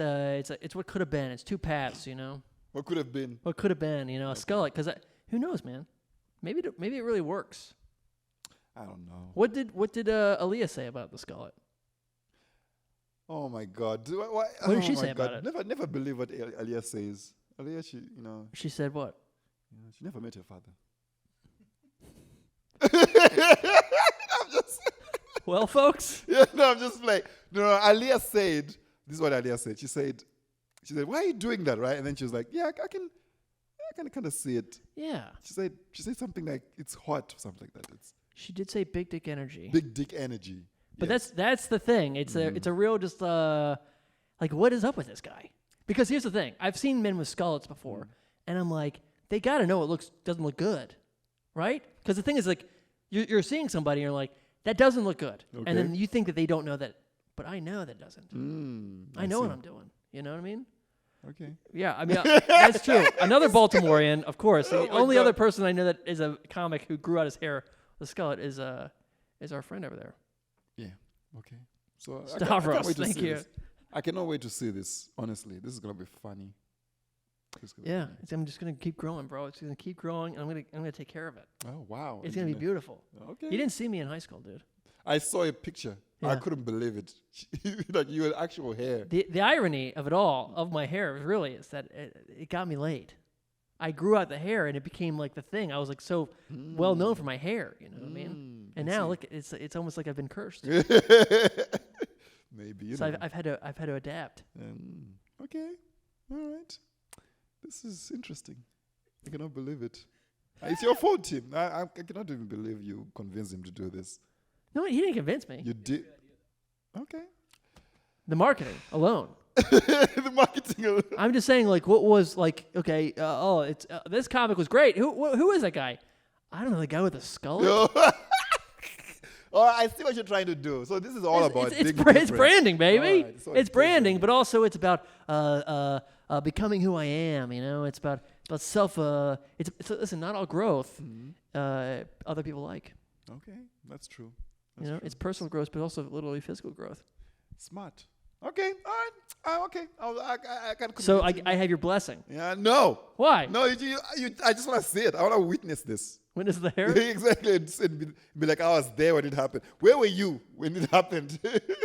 what could have been. It's two paths. You know, What could have been? what could have been. You know, a Scarlet. Because who knows, man? Maybe it really works. I don't know. What did Aaliyah say about the Scarlet? Oh my God! What did she say about it? Never believe what Aliyah says. Aliyah, She said what? she never met her father. Well, folks. Yeah, no, I'm just like no. Aliyah said this is what Aliyah said. She said, "Why are you doing that?" Right? And then she was like, "Yeah, I can kind of see it." Yeah. She said something like it's hot or something like that. It's She did say big dick energy. big dick energy. But Yes. that's the thing. It's a real just like what is up with this guy? Because here's the thing. I've seen men with skullets before, and I'm like, they got to know it doesn't look good, right? Because the thing is, like, you're seeing somebody and you're like, that doesn't look good. Okay. And then you think that they don't know that, but I know that it doesn't. I know see. what I'm doing. You know what I mean? Okay. Yeah, I mean, that's true. Another Baltimorean, of course. The Oh my only God. other person I know that is a comic who grew out his hair, the skullet, is our friend over there. Yeah. Okay. So I Stavros, can't wait to thank see you. this. I cannot wait to see this. Honestly, this is gonna be funny. Yeah, I'm just gonna keep growing, bro. It's gonna keep growing, and I'm gonna take care of it. Oh wow. It's gonna be beautiful. Okay. You didn't see me in high school, dude. I saw a picture. I Yeah. couldn't believe it. Like you had actual hair. The irony of it all, of my hair, really is that it got me laid. I grew out the hair, and it became like the thing. I was like so well known for my hair. You know what I mean? And now look, it's almost like I've been cursed. Maybe. You So know. I've had to adapt. Okay. All right. This is interesting. I cannot believe it. It's your fault, Tim. I cannot even believe you convinced him to do this. No, he didn't convince me. You did. Okay. The marketing alone. The marketing. I'm just saying, like, what was like? Okay, it's this comic was great. Who is that guy? I don't know, the guy with the skull. Oh, I see what you're trying to do. So this is all about It's big difference. branding, baby. Alright, so it's branding, but also it's about becoming who I am. You know, it's about self. It's listen, not all growth. Other people like. Okay, that's true. You know, it's personal growth, but also literally physical growth. Smart. Okay, all right. Okay, I can. So convince you. I have your blessing. Yeah, no. Why? No, I just want to see it. I want to witness this. When is the hair? Exactly. And be like, I was there when it happened. Where were you when it happened?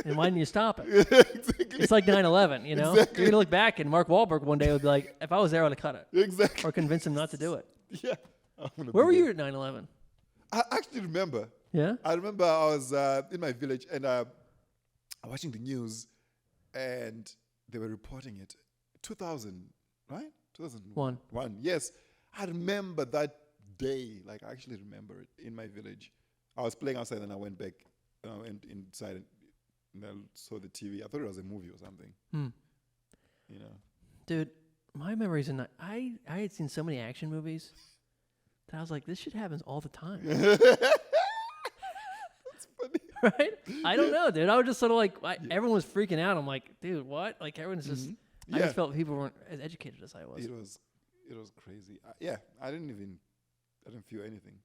And why didn't you stop it? Exactly. It's like 9/11. You know, Exactly. you're gonna look back, and Mark Wahlberg one day would be like, "If I was there, I'd have cut it, Exactly. or convince him not to do it." Yeah. I'm gonna Where be were there. you at 9/11? I actually remember. Yeah. I remember I was in my village and watching the news, and they were reporting it. 2000, right? 2001. Yes. I remember that day. Like, I actually remember it in my village. I was playing outside and I went back and went inside and I saw the TV. I thought it was a movie or something. You know. Dude, my memories in I had seen so many action movies that I was like, this shit happens all the time. That's funny. Right? I don't know, dude. I was just sort of like, everyone was freaking out. I'm like, dude, what? Like, everyone's just, I Yeah. just felt people weren't as educated as I was. It was crazy. Yeah, I didn't feel anything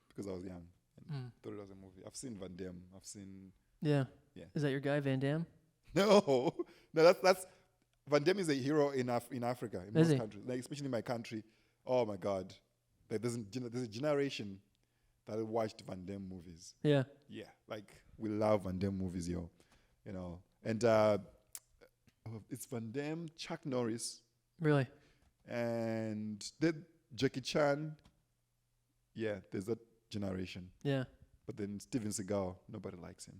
because I was young and thought it was a movie. I've seen Van Damme. I've seen. Yeah. Yeah. Is that your guy, Van Damme? No, that's Van Damme is a hero in Africa, in Is most he? countries, like especially in my country. Oh my God, like there's a generation that watched Van Damme movies. Yeah. Yeah, like we love Van Damme movies, yo. You know, and it's Van Damme, Chuck Norris, Really? and then Jackie Chan. Yeah, there's that generation. Yeah. But then Steven Seagal, nobody likes him.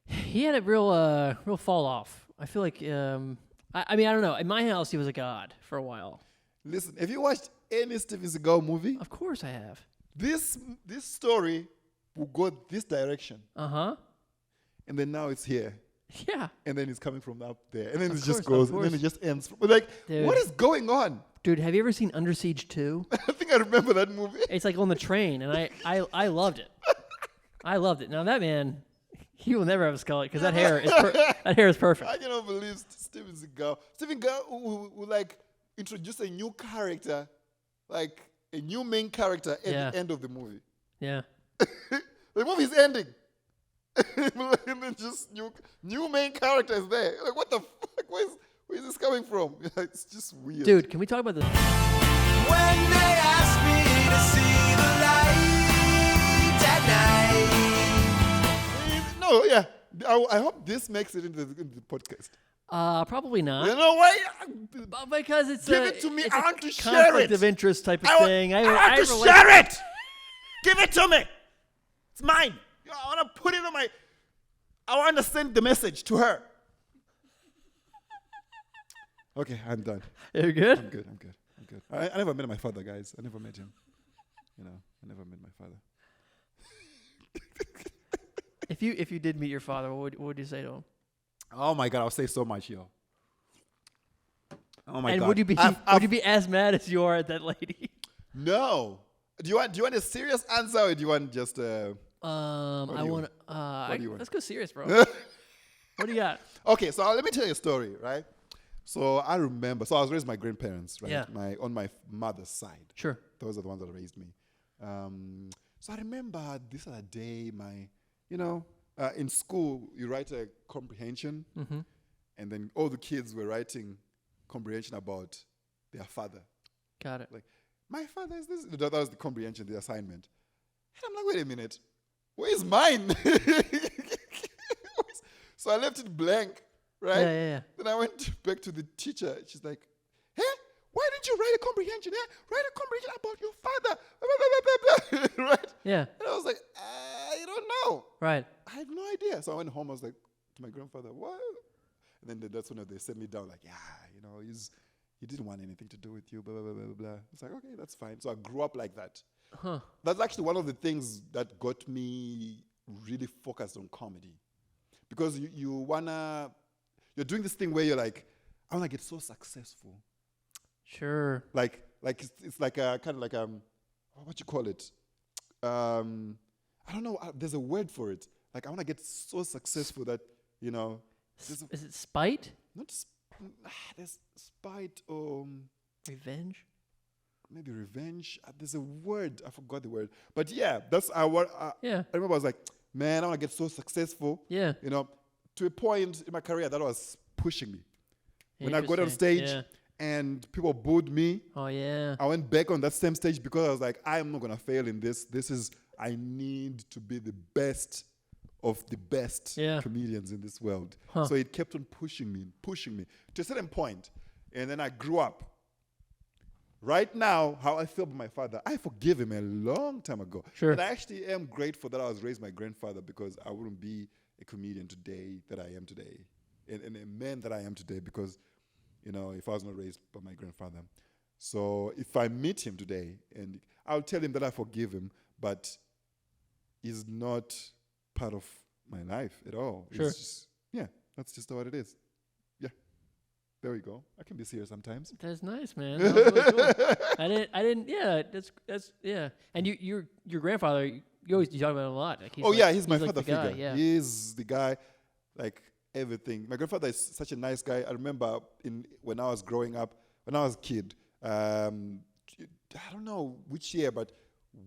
He had a real fall off. I feel like, I mean, I don't know. In my house, he was a god for a while. Listen, have you watched any Steven Seagal movie? Of course I have. This story will go this direction, Uh-huh. and then now it's here, Yeah. and then it's coming from up there, and then Of it just course, goes, of and then course. it just ends. But like, Dude. what is going on? Dude, have you ever seen Under Siege 2? I think I remember that movie. It's like on the train, and I loved it. I loved it. Now that man, he will never have a skull because that hair is perfect. I cannot believe Steven Seagal. Steven Seagal who like introduce a new character, like a new main character at Yeah. the end of the movie. Yeah. The movie is ending. And then just new main character is there. Like, what the fuck? Where is this coming from? It's just weird. Dude, can we talk about this? When they ask me to see the light at night. No, yeah. I hope this makes it into the podcast. Probably not. You know why? Because it's Give it to me. it's I a want to share conflict it. of interest type of I want thing. to relate- share it. Give it to me. It's mine. I want to put it on my. I want to send the message to her. Okay, I'm done. You're good? I'm good. I never met my father, guys. I never met him. You know, I never met my father. If you did meet your father, what would you say to him? Oh my God, I'll say so much, yo. Oh my and God. would you be would you be as mad as you are at that lady? No. Do you want a serious answer or do you want just I do want. you want? Let's go serious, bro. What do you got? Okay, so let me tell you a story, right? So I remember, so I was raised by my grandparents, right? Yeah. On my mother's side. Sure. Those are the ones that raised me. So I remember this other day, in school, you write a comprehension, and then all the kids were writing comprehension about their father. Got it. Like, my father is this. That was the comprehension, the assignment. And I'm like, wait a minute, where's mine? So I left it blank, right? Yeah. Then I went back to the teacher. She's like, hey, why didn't you write a comprehension? Write a comprehension about your father. Right? Yeah. And I was like, I don't know. Right. I have no idea. So I went home. I was like, to my grandfather, what? And then that's when they set me down, like, he didn't want anything to do with you, blah, blah, blah, blah, blah. It's like, okay, that's fine. So I grew up like that. Huh. That's actually one of the things that got me really focused on comedy. Because you're doing this thing where you're like, I want to get so successful. Sure. Like it's like a kind of like what you call it? I don't know. There's a word for it. Like I want to get so successful that Is it spite? not there's spite or Revenge? maybe revenge. There's a word. I forgot the word. But yeah, that's what Yeah. I remember. I was like, man, I want to get so successful. Yeah. To a point in my career that was pushing me. When I got on Interesting. stage Yeah. and people booed me, Oh yeah. I went back on that same stage because I was like, I'm not gonna fail in this. I need to be the best of the best comedians in this world. Huh. So it kept on pushing me to a certain point. And then I grew up. Right now, how I feel about my father, I forgive him a long time ago. Sure. And I actually am grateful that I was raised by my grandfather because I wouldn't be a comedian today that I am today. And a man that I am today because, if I was not raised by my grandfather. So if I meet him today, and I'll tell him that I forgive him, but he's not part of my life at all. Sure. It's just, that's just what it is. Yeah. There we go. I can be serious sometimes. That's nice, man. That was really cool. I didn't. Yeah, that's yeah. And your grandfather, you talk about it a lot. Like He's my like father the guy, figure. yeah. He's the guy, like everything. My grandfather is such a nice guy. I remember when I was growing up, when I was a kid, I don't know which year, but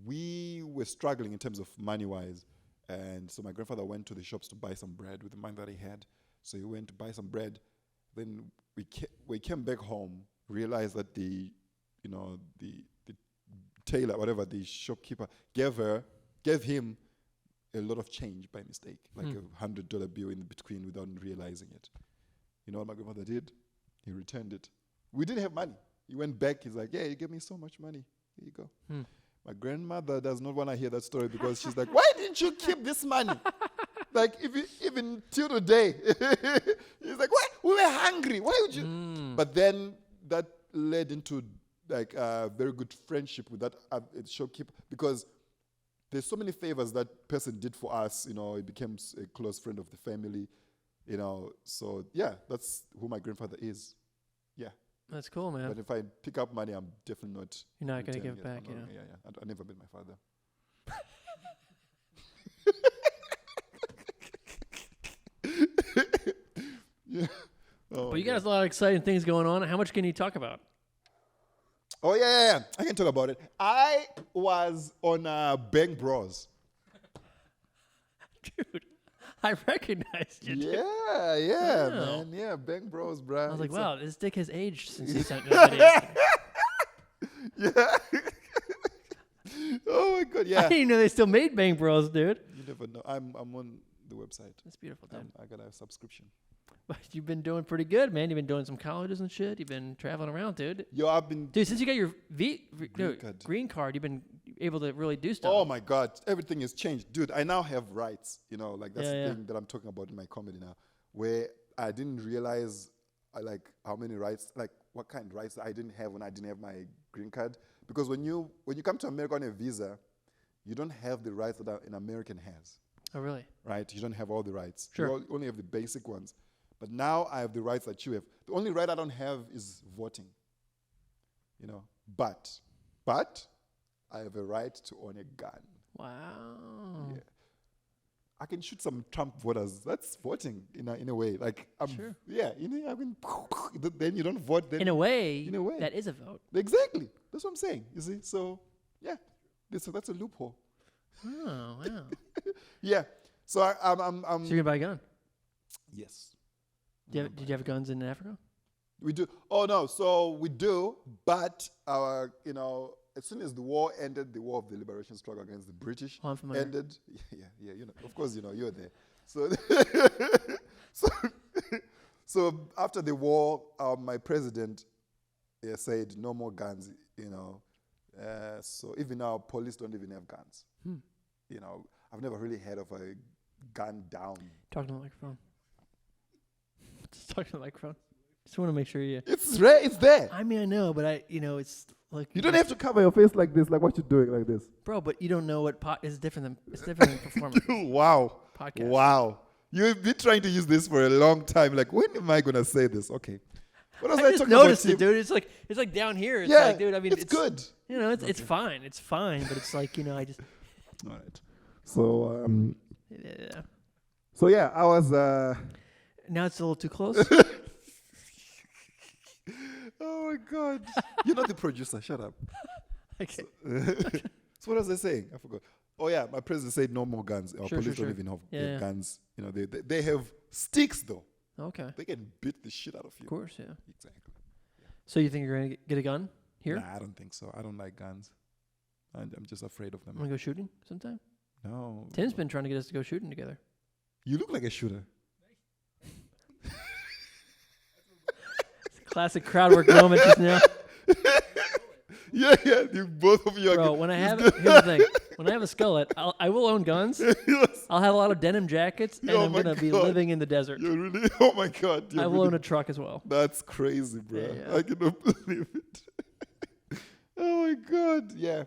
we were struggling in terms of money-wise. And so my grandfather went to the shops to buy some bread with the money that he had. So he went to buy some bread. Then we came back home, realized that the tailor, whatever, the shopkeeper, gave him a lot of change by mistake, like a $100 bill in between without realizing it. You know what my grandfather did? He returned it. We didn't have money. He went back. He's like, yeah, you gave me so much money. Here you go. My grandmother does not want to hear that story because she's like, why didn't you keep this money? Like, even till today. He's like, what? We were hungry. Why would you? But then that led into like a very good friendship with that shopkeeper because there's so many favors that person did for us. He became a close friend of the family. So yeah, that's who my grandfather is. Yeah. That's cool, man. But if I pick up money, I'm definitely not. You're not gonna give returning it back, I'm not- Yeah. I never met my father. Yeah. Oh, But you guys have a lot of exciting things going on. How much can you talk about? Oh yeah. I can talk about it. I was on Bang Bros. Dude, I recognized you. dude. Yeah, Wow. man. Yeah, Bang Bros, bruh. I was like, It's wow, this dick has aged since he sent me that video. Yeah. Oh my god, I yeah. didn't even know they still made Bang Bros, dude. You never know. I'm on the website. That's beautiful, dude. I got a subscription. But you've been doing pretty good, man. You've been doing some colleges and shit. You've been traveling around, dude. Yo, I've been. Dude, since you got your card. green card, you've been able to really do stuff. Oh my god, everything has changed, dude. I now have rights. Like that's Yeah, the yeah. thing that I'm talking about in my comedy now, where I didn't realize like how many rights, like what kind of rights I didn't have when I didn't have my green card. Because when you come to America on a visa, you don't have the rights that an American has. Oh, really? Right? You don't have all the rights. Sure. You only have the basic ones. But now I have the rights that you have. The only right I don't have is voting. You know, but I have a right to own a gun. Wow. Yeah. I can shoot some Trump voters. That's voting in a way. Like, Sure. Yeah, I mean, then you don't vote. Then In a way, way. that is a vote. Exactly. That's what I'm saying. You see? So, yeah, so that's a loophole. Oh, wow. Yeah. So I'm. So you're gonna buy a gun? Yes. Did you have guns in Africa? We do. Oh no. So we do, but our, as soon as the war ended, the war of the liberation struggle against the British Oh, I'm familiar. ended. Yeah. Of course, you're there. So, so after the war, my president said no more guns. So even now, police don't even have guns. I've never really heard of a gun down. Talk to the microphone. Just talk to the microphone. Just want to make sure you. It's rare. It's there. I mean, I know, but it's like You don't have to cover your face like this, like what you're doing like this. bro. But you don't know what it's different than performance Wow. podcast. Wow. You've been trying to use this for a long time. Like, when am I gonna say this? Okay. What was I I just talking noticed about? it, dude. It's like down here. It's Yeah, like, dude. I mean, it's good. It's fine. It's fine. But it's like I just. All right. So Yeah. so yeah, I was Now it's a little too close. oh my god. You're not the producer, shut up. Okay. So what was I saying? I forgot. Oh yeah, my president said no more guns. Our Sure, police sure, don't sure. even have Yeah, yeah. guns. They have sticks though. Okay. They can beat the shit out of you. Of course, yeah. Exactly. So you think you're gonna get a gun here? Nah, I don't think so. I don't like guns. I'm just afraid of them. Want to go shooting sometime? No. Tim's been trying to get us to go shooting together. You look like a shooter. Classic crowd work moment just now. Yeah. You both of you are Bro, good. when I have here's the thing. When I have a skullet, I will own guns. Yes. I'll have a lot of denim jackets, and Oh I'm my gonna be God. living in the desert. You're really. Oh my god. I will own a truck as well. That's crazy, bro. Yeah. I cannot believe it. Oh my god. Yeah.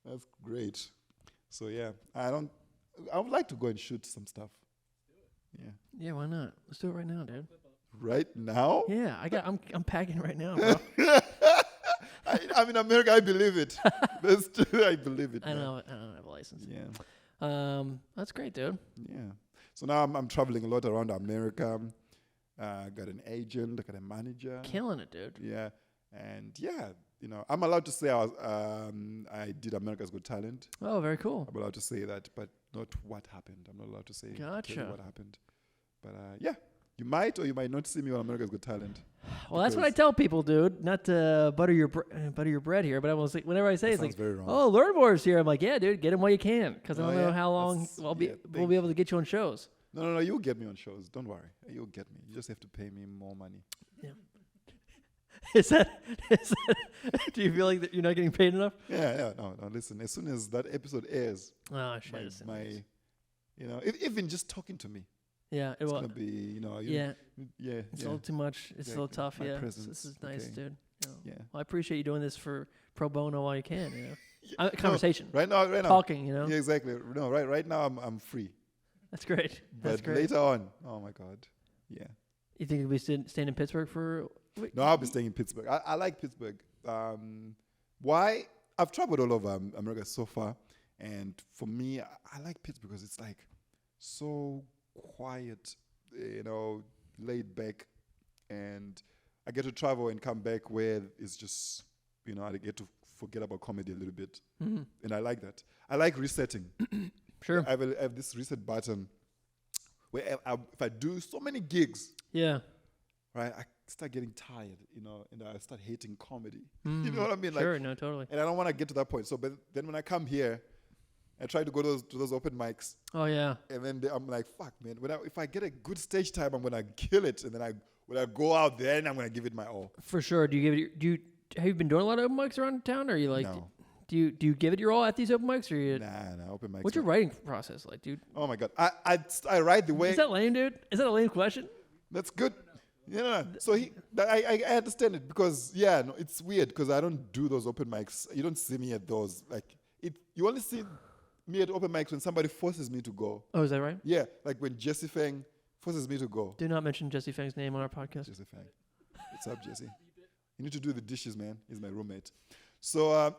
That's great. So yeah, I would like to go and shoot some stuff. Yeah. Yeah, why not? Let's do it right now, dude. Right now? Yeah, I'm packing right now, bro. I'm in America. I believe it. That's true. I believe it. I man. don't have a license. Yeah. That's great, dude. Yeah. So now I'm traveling a lot around America. Got an agent. I got a manager. Killing it, dude. Yeah. And yeah, I'm allowed to say I did America's Got Talent. Oh, very cool. I'm allowed to say that, but not what happened. I'm not allowed to say tell you Gotcha. what happened. But yeah, you might or you might not see me on America's Got Talent. Well, that's what I tell people, dude. Not to butter your bread here, but I will say whenever I say it's Sounds like, very wrong. "Oh, Learnmore's here," I'm like, "Yeah, dude, get him while you can," because I Oh, don't know yeah? how long That's- we'll yeah, be able to get you on shows. No, you'll get me on shows. Don't worry. You'll get me. You just have to pay me more money. Is that? Do you feel like that you're not getting paid enough? Yeah. No, listen. As soon as that episode airs, Oh shit! even just talking to me, Yeah, it it's will. gonna be, Yeah, yeah. it's a little too much. It's a little Exactly. tough. My Yeah, presence, this is nice, okay. dude. Yeah. Well, I appreciate you doing this for pro bono while you can. No, Conversation, right now, talking. Yeah, exactly. No, right now I'm free. That's great. But That's great. later on, oh my god, yeah. You think you'll be staying in Pittsburgh for? No, I'll be staying in Pittsburgh. I like Pittsburgh. Why? I've traveled all over America so far, and for me, I like Pittsburgh because it's like so quiet, laid back, and I get to travel and come back where it's just, I get to forget about comedy a little bit, and I like that. I like resetting. Sure. I have this reset button where if I do so many gigs, Yeah. right, I start getting tired, and I start hating comedy. You know what I mean? Sure. No. Totally. And I don't want to get to that point. So, but then when I come here, I try to go to those open mics, Oh yeah. and then I'm like, fuck, man. If I get a good stage time, I'm gonna kill it, and then when I go out there, and I'm gonna give it my all. For sure. Have you been doing a lot of open mics around town? Or are you like, No. do you give it your all at these open mics? Or you? Nah, open mics. What's your writing process like, dude? Oh my god, I write the way. Is that lame, dude? Is that a lame question? That's good. Yeah. So I understand it because it's weird because I don't do those open mics. You don't see me at those. You only see me at open mics when somebody forces me to go. Oh, is that right? Yeah, like when Jesse Fang forces me to go. Do not mention Jesse Fang's name on our podcast. Jesse Fang. What's up, Jesse? You need to do the dishes, man. He's my roommate. So,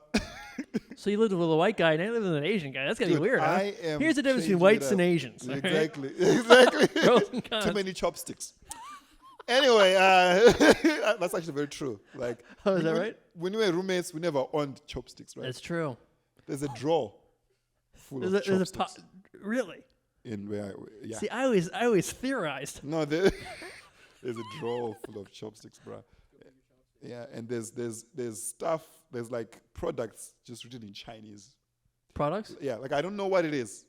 So you lived with a white guy, and I lived with an Asian guy. That's gonna be dude, weird, huh? I am Here's the difference between changing whites it and up. Asians. all right? Exactly. Exactly. Pros and cons. Too many chopsticks. Anyway, that's actually very true. Like, Oh, is that right? When we were roommates, we never owned chopsticks, right? That's true. There's a drawer full of There's a chopsticks. really? In where, yeah. See, I always theorized. No, there's a drawer full of chopsticks, bro. Yeah, and there's stuff. There's like products just written in Chinese. Products? Yeah, like I don't know what it is.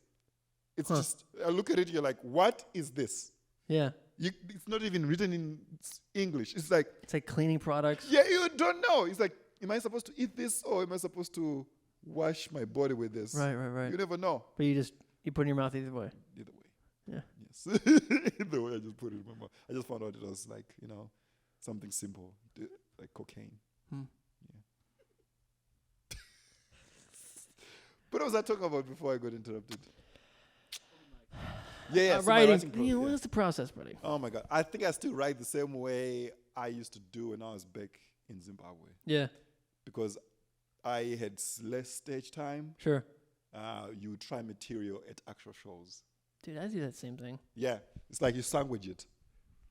It's just I look at it. You're like, what is this? Yeah. It's not even written in English. It's like, It's like cleaning products. yeah, you don't know. It's like, am I supposed to eat this or am I supposed to wash my body with this? Right. You never know. But you put it in your mouth either way. Either way. Yeah. Yes. Either way, I just put it in my mouth. I just found out it was like, something simple, like cocaine. Hmm. Yeah. What was I talking about before I got interrupted? Yeah, so my Writing. pro- You know, what's the process, buddy? Oh my God. I think I still write the same way I used to do when I was back in Zimbabwe Yeah. because I had less stage time. Sure. You would try material at actual shows. Dude, I do that same thing. Yeah. It's like you sandwich it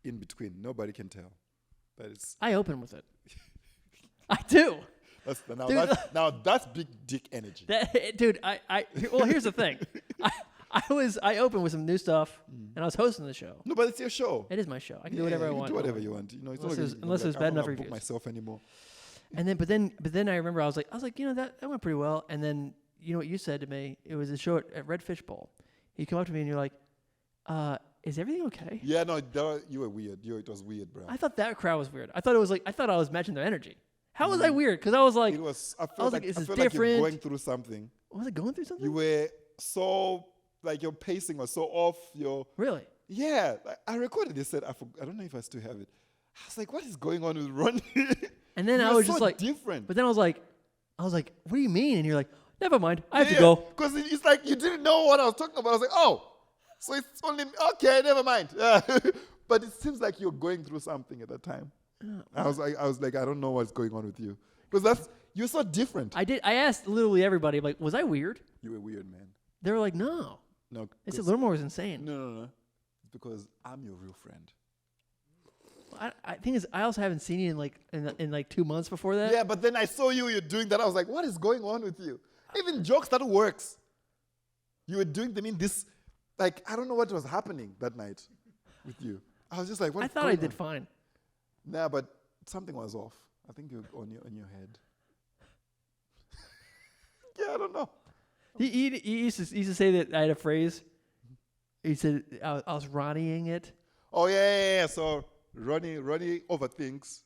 in between. Nobody can tell. But it's I open with it. I do. now that's big dick energy. Dude, well, here's the thing. I opened with some new stuff, and I was hosting the show. No, but it's your show. It is my show. I can do whatever I you want. can do whatever you want. It's Unless not like it was- you- unless it was like, bad I'm enough not gonna book reviews. myself anymore. And then I remember I was like, that went pretty well. And then you know what you said to me? It was a show at Red Fish Bowl. You come up to me and you're like, is everything okay? Yeah, no, you were weird. It was weird, bro. I thought that crowd was weird. I thought I was matching their energy. How was I weird? Because I was like, It was. I I felt was like, like, this I is felt like you're different. going through something. was I going through something? You were so like your pacing was so off. Really? Yeah. I recorded this set. I don't know if I still have it. I was like, what is going on with Ronnie? And then You I were was so just like, different. but then I was like, what do you mean? And you're like, never mind. I have to go. Because it's like you didn't know what I was talking about. I was like, oh, so it's only okay. Never mind. But it seems like you're going through something at that time. I was like, I don't know what's going on with you because you're so different. I asked literally everybody, like, was I weird? You were weird, man. They were like, no. No, They said 'cause- Learnmore was insane. no. It's because I'm your real friend. I think I also haven't seen you in like 2 months before that. Yeah, but then I saw you're doing that. I was like, what is going on with you? Even jokes that works. You were doing them in this, like, I don't know what was happening that night with you. I was just like, what I is thought going I did on? fine. Nah, but something was off. I think you're on your head. Yeah, I don't know. He used to say that I had a phrase. He said I was Ronnieing it. Oh, yeah. So Ronnie overthinks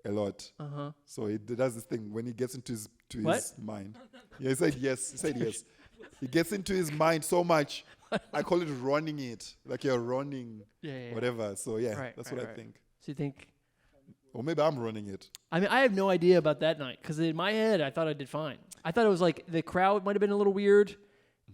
a lot. Uh-huh. So he does this thing when he gets into his What? mind. Yeah, he said yes. He gets into his mind so much. I call it running it. Like you're running Yeah. whatever. So yeah, Right, that's right, what I right. think. So you think? Or maybe I'm running it. I mean, I have no idea about that night because in my head I thought I did fine. I thought it was like the crowd might have been a little weird,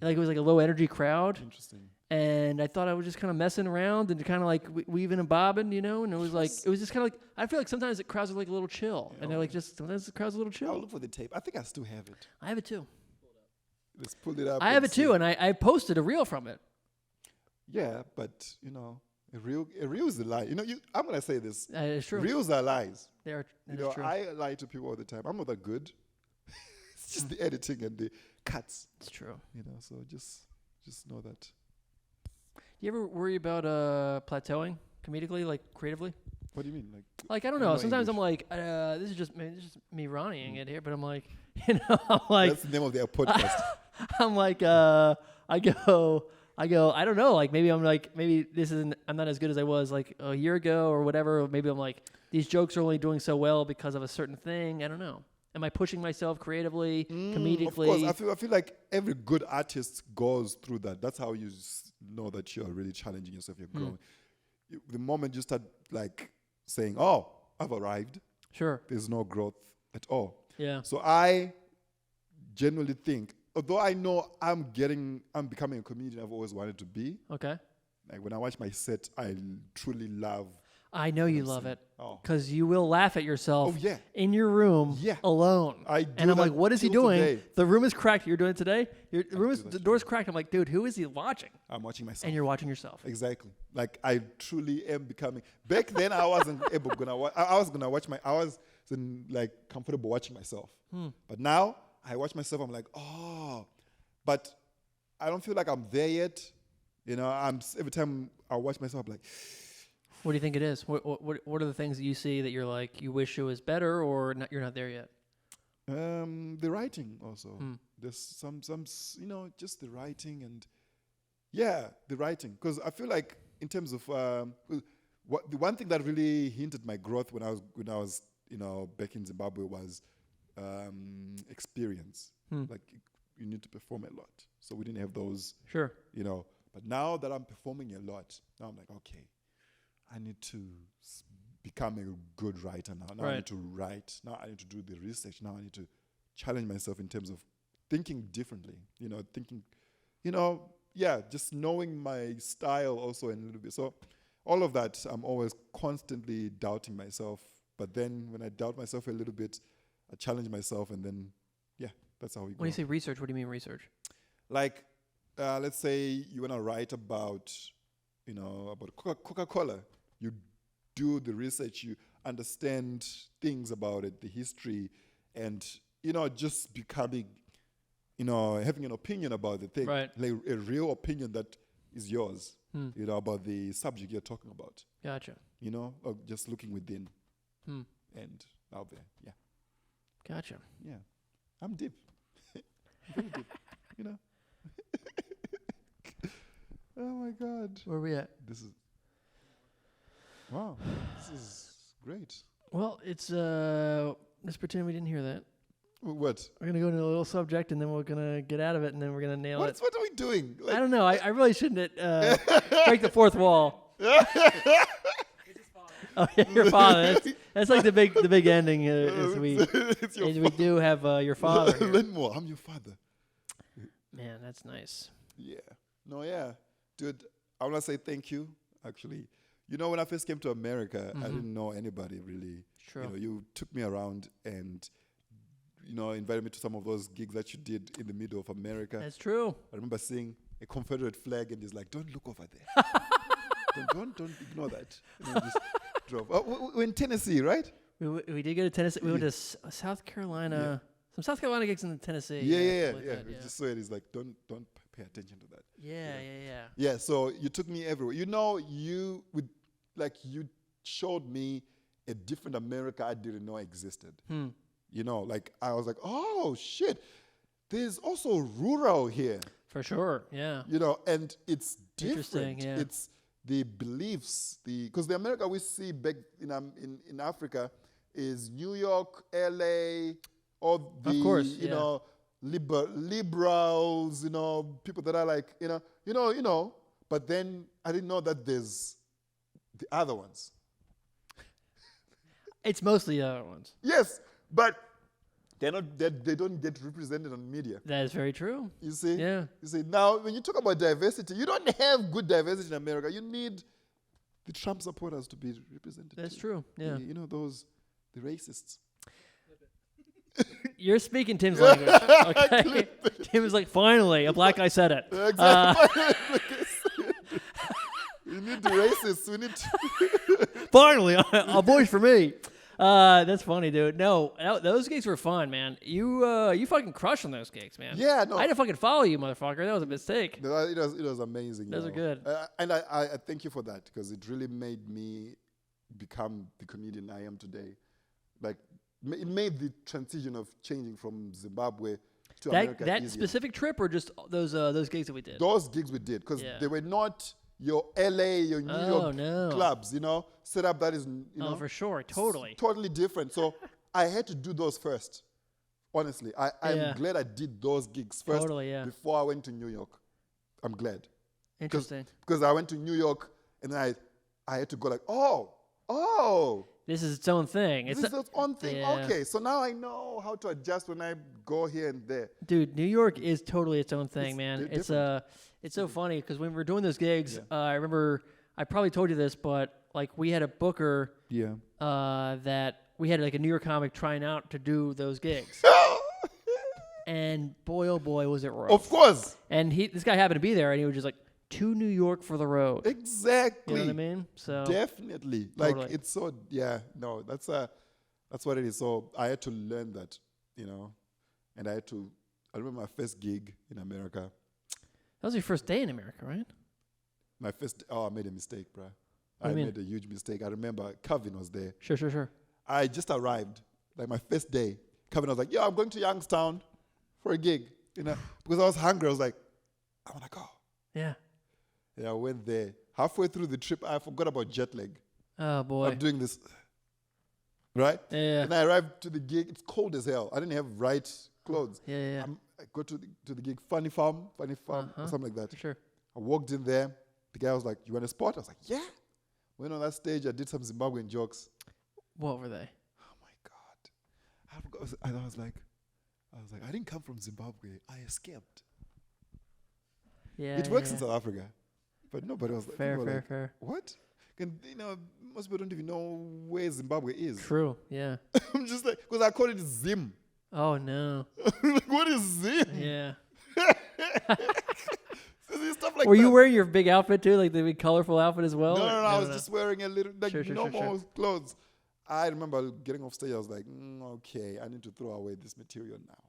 like it was like a low energy crowd, Interesting. and I thought I was just kind of messing around and kind of like weaving and bobbing, and it was just kind of like I feel like sometimes the crowds are like a little chill, and they're like just sometimes the crowd's a little I'll chill. look for the tape. I think I still have it. I have it too. Let's pull it up. I have and it too, see. and I posted a reel from it. Yeah, but a reel is a lie. I'm gonna say this. It's true. Reels are lies. They are. That is true. I lie to people all the time. I'm not that good. It's just the editing and the cuts. It's true. So just know that. You ever worry about plateauing comedically, like creatively? What do you mean? Like I don't I know. know Sometimes I'm English. like, this is just me Ronnieing it here, but I'm like, I'm like, That's the name of their podcast. I'm like, I go. I don't know. Like maybe this isn't. I'm not as good as I was like a year ago or whatever. Or maybe I'm like these jokes are only doing so well because of a certain thing. I don't know. Am I pushing myself creatively, comedically? Of course, I feel like every good artist goes through that. That's how you know that you're really challenging yourself. You're growing. The moment you start like saying, "Oh, I've arrived," Sure. there's no growth at all. Yeah. So I genuinely think, although I know I'm becoming a comedian I've always wanted to be, Okay. Like when I watch my set, I truly love. I know you love it Oh. because you will laugh at yourself Oh, yeah. in your room Yeah. alone. I do and I'm that like, what is he till doing? today. The room is cracked. You're doing it today? that The door's cracked. I'm like, dude, who is he watching? I'm watching myself. And you're watching yourself. Exactly. Like I truly am becoming. Back then, I wasn't able gonna. I was gonna watch I was like comfortable watching myself. But now I watch myself. I'm like, oh, but I don't feel like I'm there yet. You know, every time I watch myself, I'm like, What do you think it is? What are the things that you see that you're like, you wish it was better or not, you're not there yet? the writing also. There's some just the writing and the writing. Because I feel like in terms of the one thing that really hinted my growth when I was back in Zimbabwe was experience. Like you need to perform a lot, so we didn't have those. Sure. But now that I'm performing a lot, now I'm like, okay, I need to become a good writer now. Now I need to write. Now I need to do the research. Now I need to challenge myself in terms of thinking differently. Just knowing my style also in a little bit. So all of that, I'm always constantly doubting myself. But then when I doubt myself a little bit, I challenge myself, and then, that's how we go. When you say research, what do you mean research? Like, let's say you want to write about Coca-Cola. You do the research, you understand things about it, the history, and, just becoming, having an opinion about the thing. Right. Like a real opinion that is yours, about the subject you're talking about. Gotcha. Or just looking within and out there. Yeah. Gotcha. Yeah. I'm deep. Very deep. Oh my God. Where are we at? Wow. This is great. Well, it's let's pretend we didn't hear that. What? We're gonna go into a little subject, and then we're gonna get out of it, and then we're gonna nail it. What are we doing? I don't know. I really shouldn't break the fourth wall. Oh yeah, your father. That's like the big ending. Is we do have your father. Here. Learnmore, I'm your father. Man, that's nice. Yeah. No, yeah. Dude, I want to say thank you, actually. When I first came to America, I didn't know anybody really. True. You took me around and, invited me to some of those gigs that you did in the middle of America. That's true. I remember seeing a Confederate flag and he's like, don't look over there. don't ignore that. And then just drove. Oh, we're in Tennessee, right? We did go to Tennessee. We went to South Carolina. Some South Carolina gigs in Tennessee. Yeah. We just saw it. He's like, don't pay attention to that. Yeah. So you took me everywhere. You showed me a different America I didn't know existed. Like I was like, oh shit, there's also rural here. For sure. Yeah. And it's different. Interesting, yeah. It's the beliefs, because the America we see back in Africa is New York, LA, all the of course, liberals, people that are like, but then I didn't know that there's the other ones. It's mostly the other ones. Yes, but they don't get represented on media. That is very true. You see? Yeah. You see, now when you talk about diversity, you don't have good diversity in America. You need the Trump supporters to be represented. That's true. Yeah. The racists. You're speaking Tim's language. Okay. Tim is like, finally, a black guy said it. Exactly. We need the racists. We need to Finally, a voice for me. That's funny, dude. No, those gigs were fun, man. You fucking crushed on those gigs, man. Yeah, no. I had to fucking follow you, motherfucker. That was a mistake. No, it was amazing. Those are good. And I thank you for that, because it really made me become the comedian I am today. Like, it made the transition of changing from Zimbabwe to America That easier. specific trip, or just those gigs that we did? Those gigs we did, because they were not your LA, your New York clubs, set up that is, for sure, totally. Totally different. So I had to do those first. Honestly, I'm glad I did those gigs first before I went to New York. I'm glad. Interesting. Because I went to New York and I had to go like, oh, this is its own thing. This It's is its own thing. yeah. Okay, so now I know how to adjust when I go here and there. dude, New York is totally its own thing, It's man. It's different. it's so funny because when we were doing those gigs, Yeah. I remember I probably told you this, but like we had a booker Yeah. that we had like a New York comic trying out to do those gigs, and boy oh boy was it rough. Of course. And this guy happened to be there, and he was just like, to New York for the road. Exactly. You know what I mean? So Definitely. Like Totally. it's so no, that's what it is. So I had to learn that, and I remember my first gig in America. that was your first day in America, right? I made a mistake, bruh. do I you mean? made a huge mistake. I remember Calvin was there. Sure. I just arrived, like my first day. Calvin was like, "Yeah, I'm going to Youngstown for a gig," because I was hungry. I was like, "I want to go." Yeah. And I went there. Halfway through the trip, I forgot about jet lag. Oh boy. I'm doing this, right? Yeah. And I arrived to the gig. It's cold as hell. I didn't have right clothes. Yeah. I go to the gig, funny farm, or something like that. For sure. I walked in there. The guy was like, "You want a spot?" I was like, "Yeah." Went on that stage. I did some Zimbabwean jokes. What were they? Oh my God. I forgot. And I was like, I didn't come from Zimbabwe. I escaped. Yeah. It works yeah. in South Africa. But nobody was like, people were like, Fair. what? And, most people don't even know where Zimbabwe is. True. Yeah. I'm just like, because I call it Zim. Oh no. Like, what is Zim? Yeah. So there's stuff like Were that. you wearing your big outfit too, like the big colorful outfit as well? No, or- I was just wearing a little, like, Sure. normal clothes. I remember getting off stage, I was like, okay, I need to throw away this material now.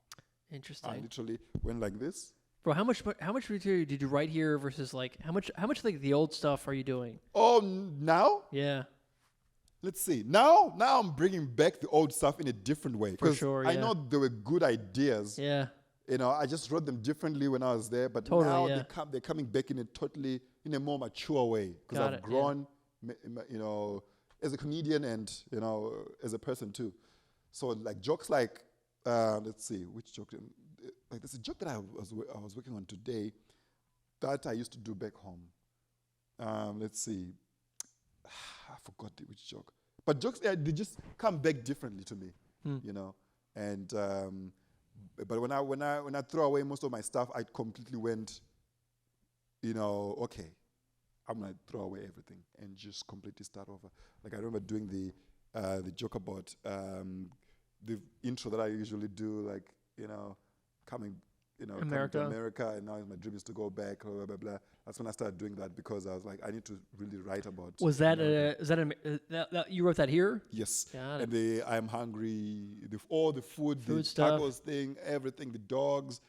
Interesting. I literally went like this. Bro, how much material did you write here versus like how much like the old stuff are you doing? Oh, now? Yeah. Let's see. Now I'm bringing back the old stuff in a different way. For 'Cause sure, I yeah. know there were good ideas. Yeah. I just wrote them differently when I was there, but Totally, now yeah. they're coming back in a more mature way because Got I've it, yeah. grown, as a comedian and as a person too. So like jokes like, let's see, which joke? Like there's a joke that I was working on today that I used to do back home. Let's see, I forgot which joke. But jokes they just come back differently to me, and. But when I throw away most of my stuff, I completely went, okay, I'm gonna throw away everything and just completely start over. Like I remember doing the joke about the intro that I usually do, like coming coming to America, and now my dream is to go back, blah blah blah. That's when I started doing that because I was like, I need to really write about. Was that America. that you wrote that here? Yes. Got it. And the I'm hungry, all the food the stuff. tacos thing, everything, the dogs,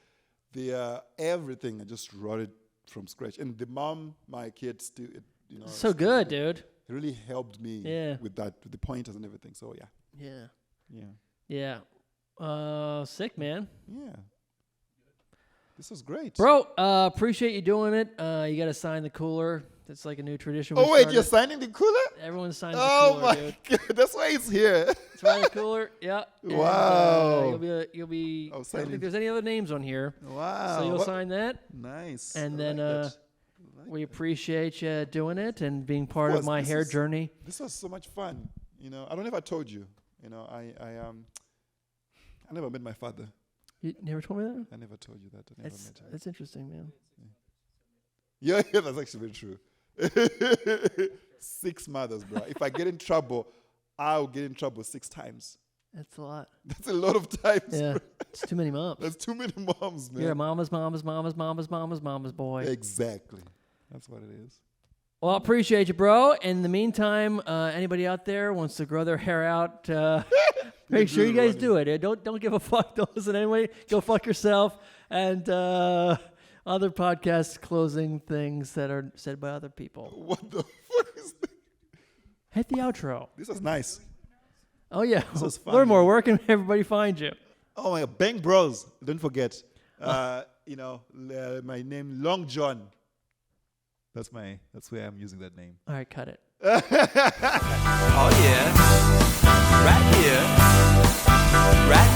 the everything. I just wrote it from scratch. And the mom, my kids, still, So good, dude. It really helped me with that, with the pointers and everything. So Yeah. Sick, man. yeah. This was great, Bro, appreciate you doing it. You got to sign the cooler. That's like a new tradition. Oh wait, you're signing the cooler? Everyone signs Oh the cooler, my dude. God, that's why it's here. Sign the cooler. Yeah. And, Wow. you'll be. Oh, I don't signing. think there's any other names on here. Wow. So you'll What- sign that, Nice. and I then like that. we appreciate you doing it and being part course, of my this hair is- journey. This was so much fun. I don't know if I told you. I never met my father. You never told me that. I never told you that. I never met him. That's interesting, man. Yeah, that's actually very true. 6 mothers, bro. If I get in trouble, I'll get in trouble 6 times. That's a lot. That's a lot of times. Yeah, bro. it's too many moms. That's too many moms, man. You're a mama's boy. Exactly. That's what it is. Well, I appreciate you, bro. In the meantime, anybody out there wants to grow their hair out, make sure you guys do it. Don't give a fuck. Don't listen anyway. Go fuck yourself. And other podcast closing things that are said by other people. What the fuck is this? Hit the outro. This was nice. Oh, yeah. This was fun, Learn more. man. Where can everybody find you? Oh my God, Bang Bros. Don't forget. My name, Long John. That's where I'm using that name. All right, cut it. Oh yeah. Right here. Right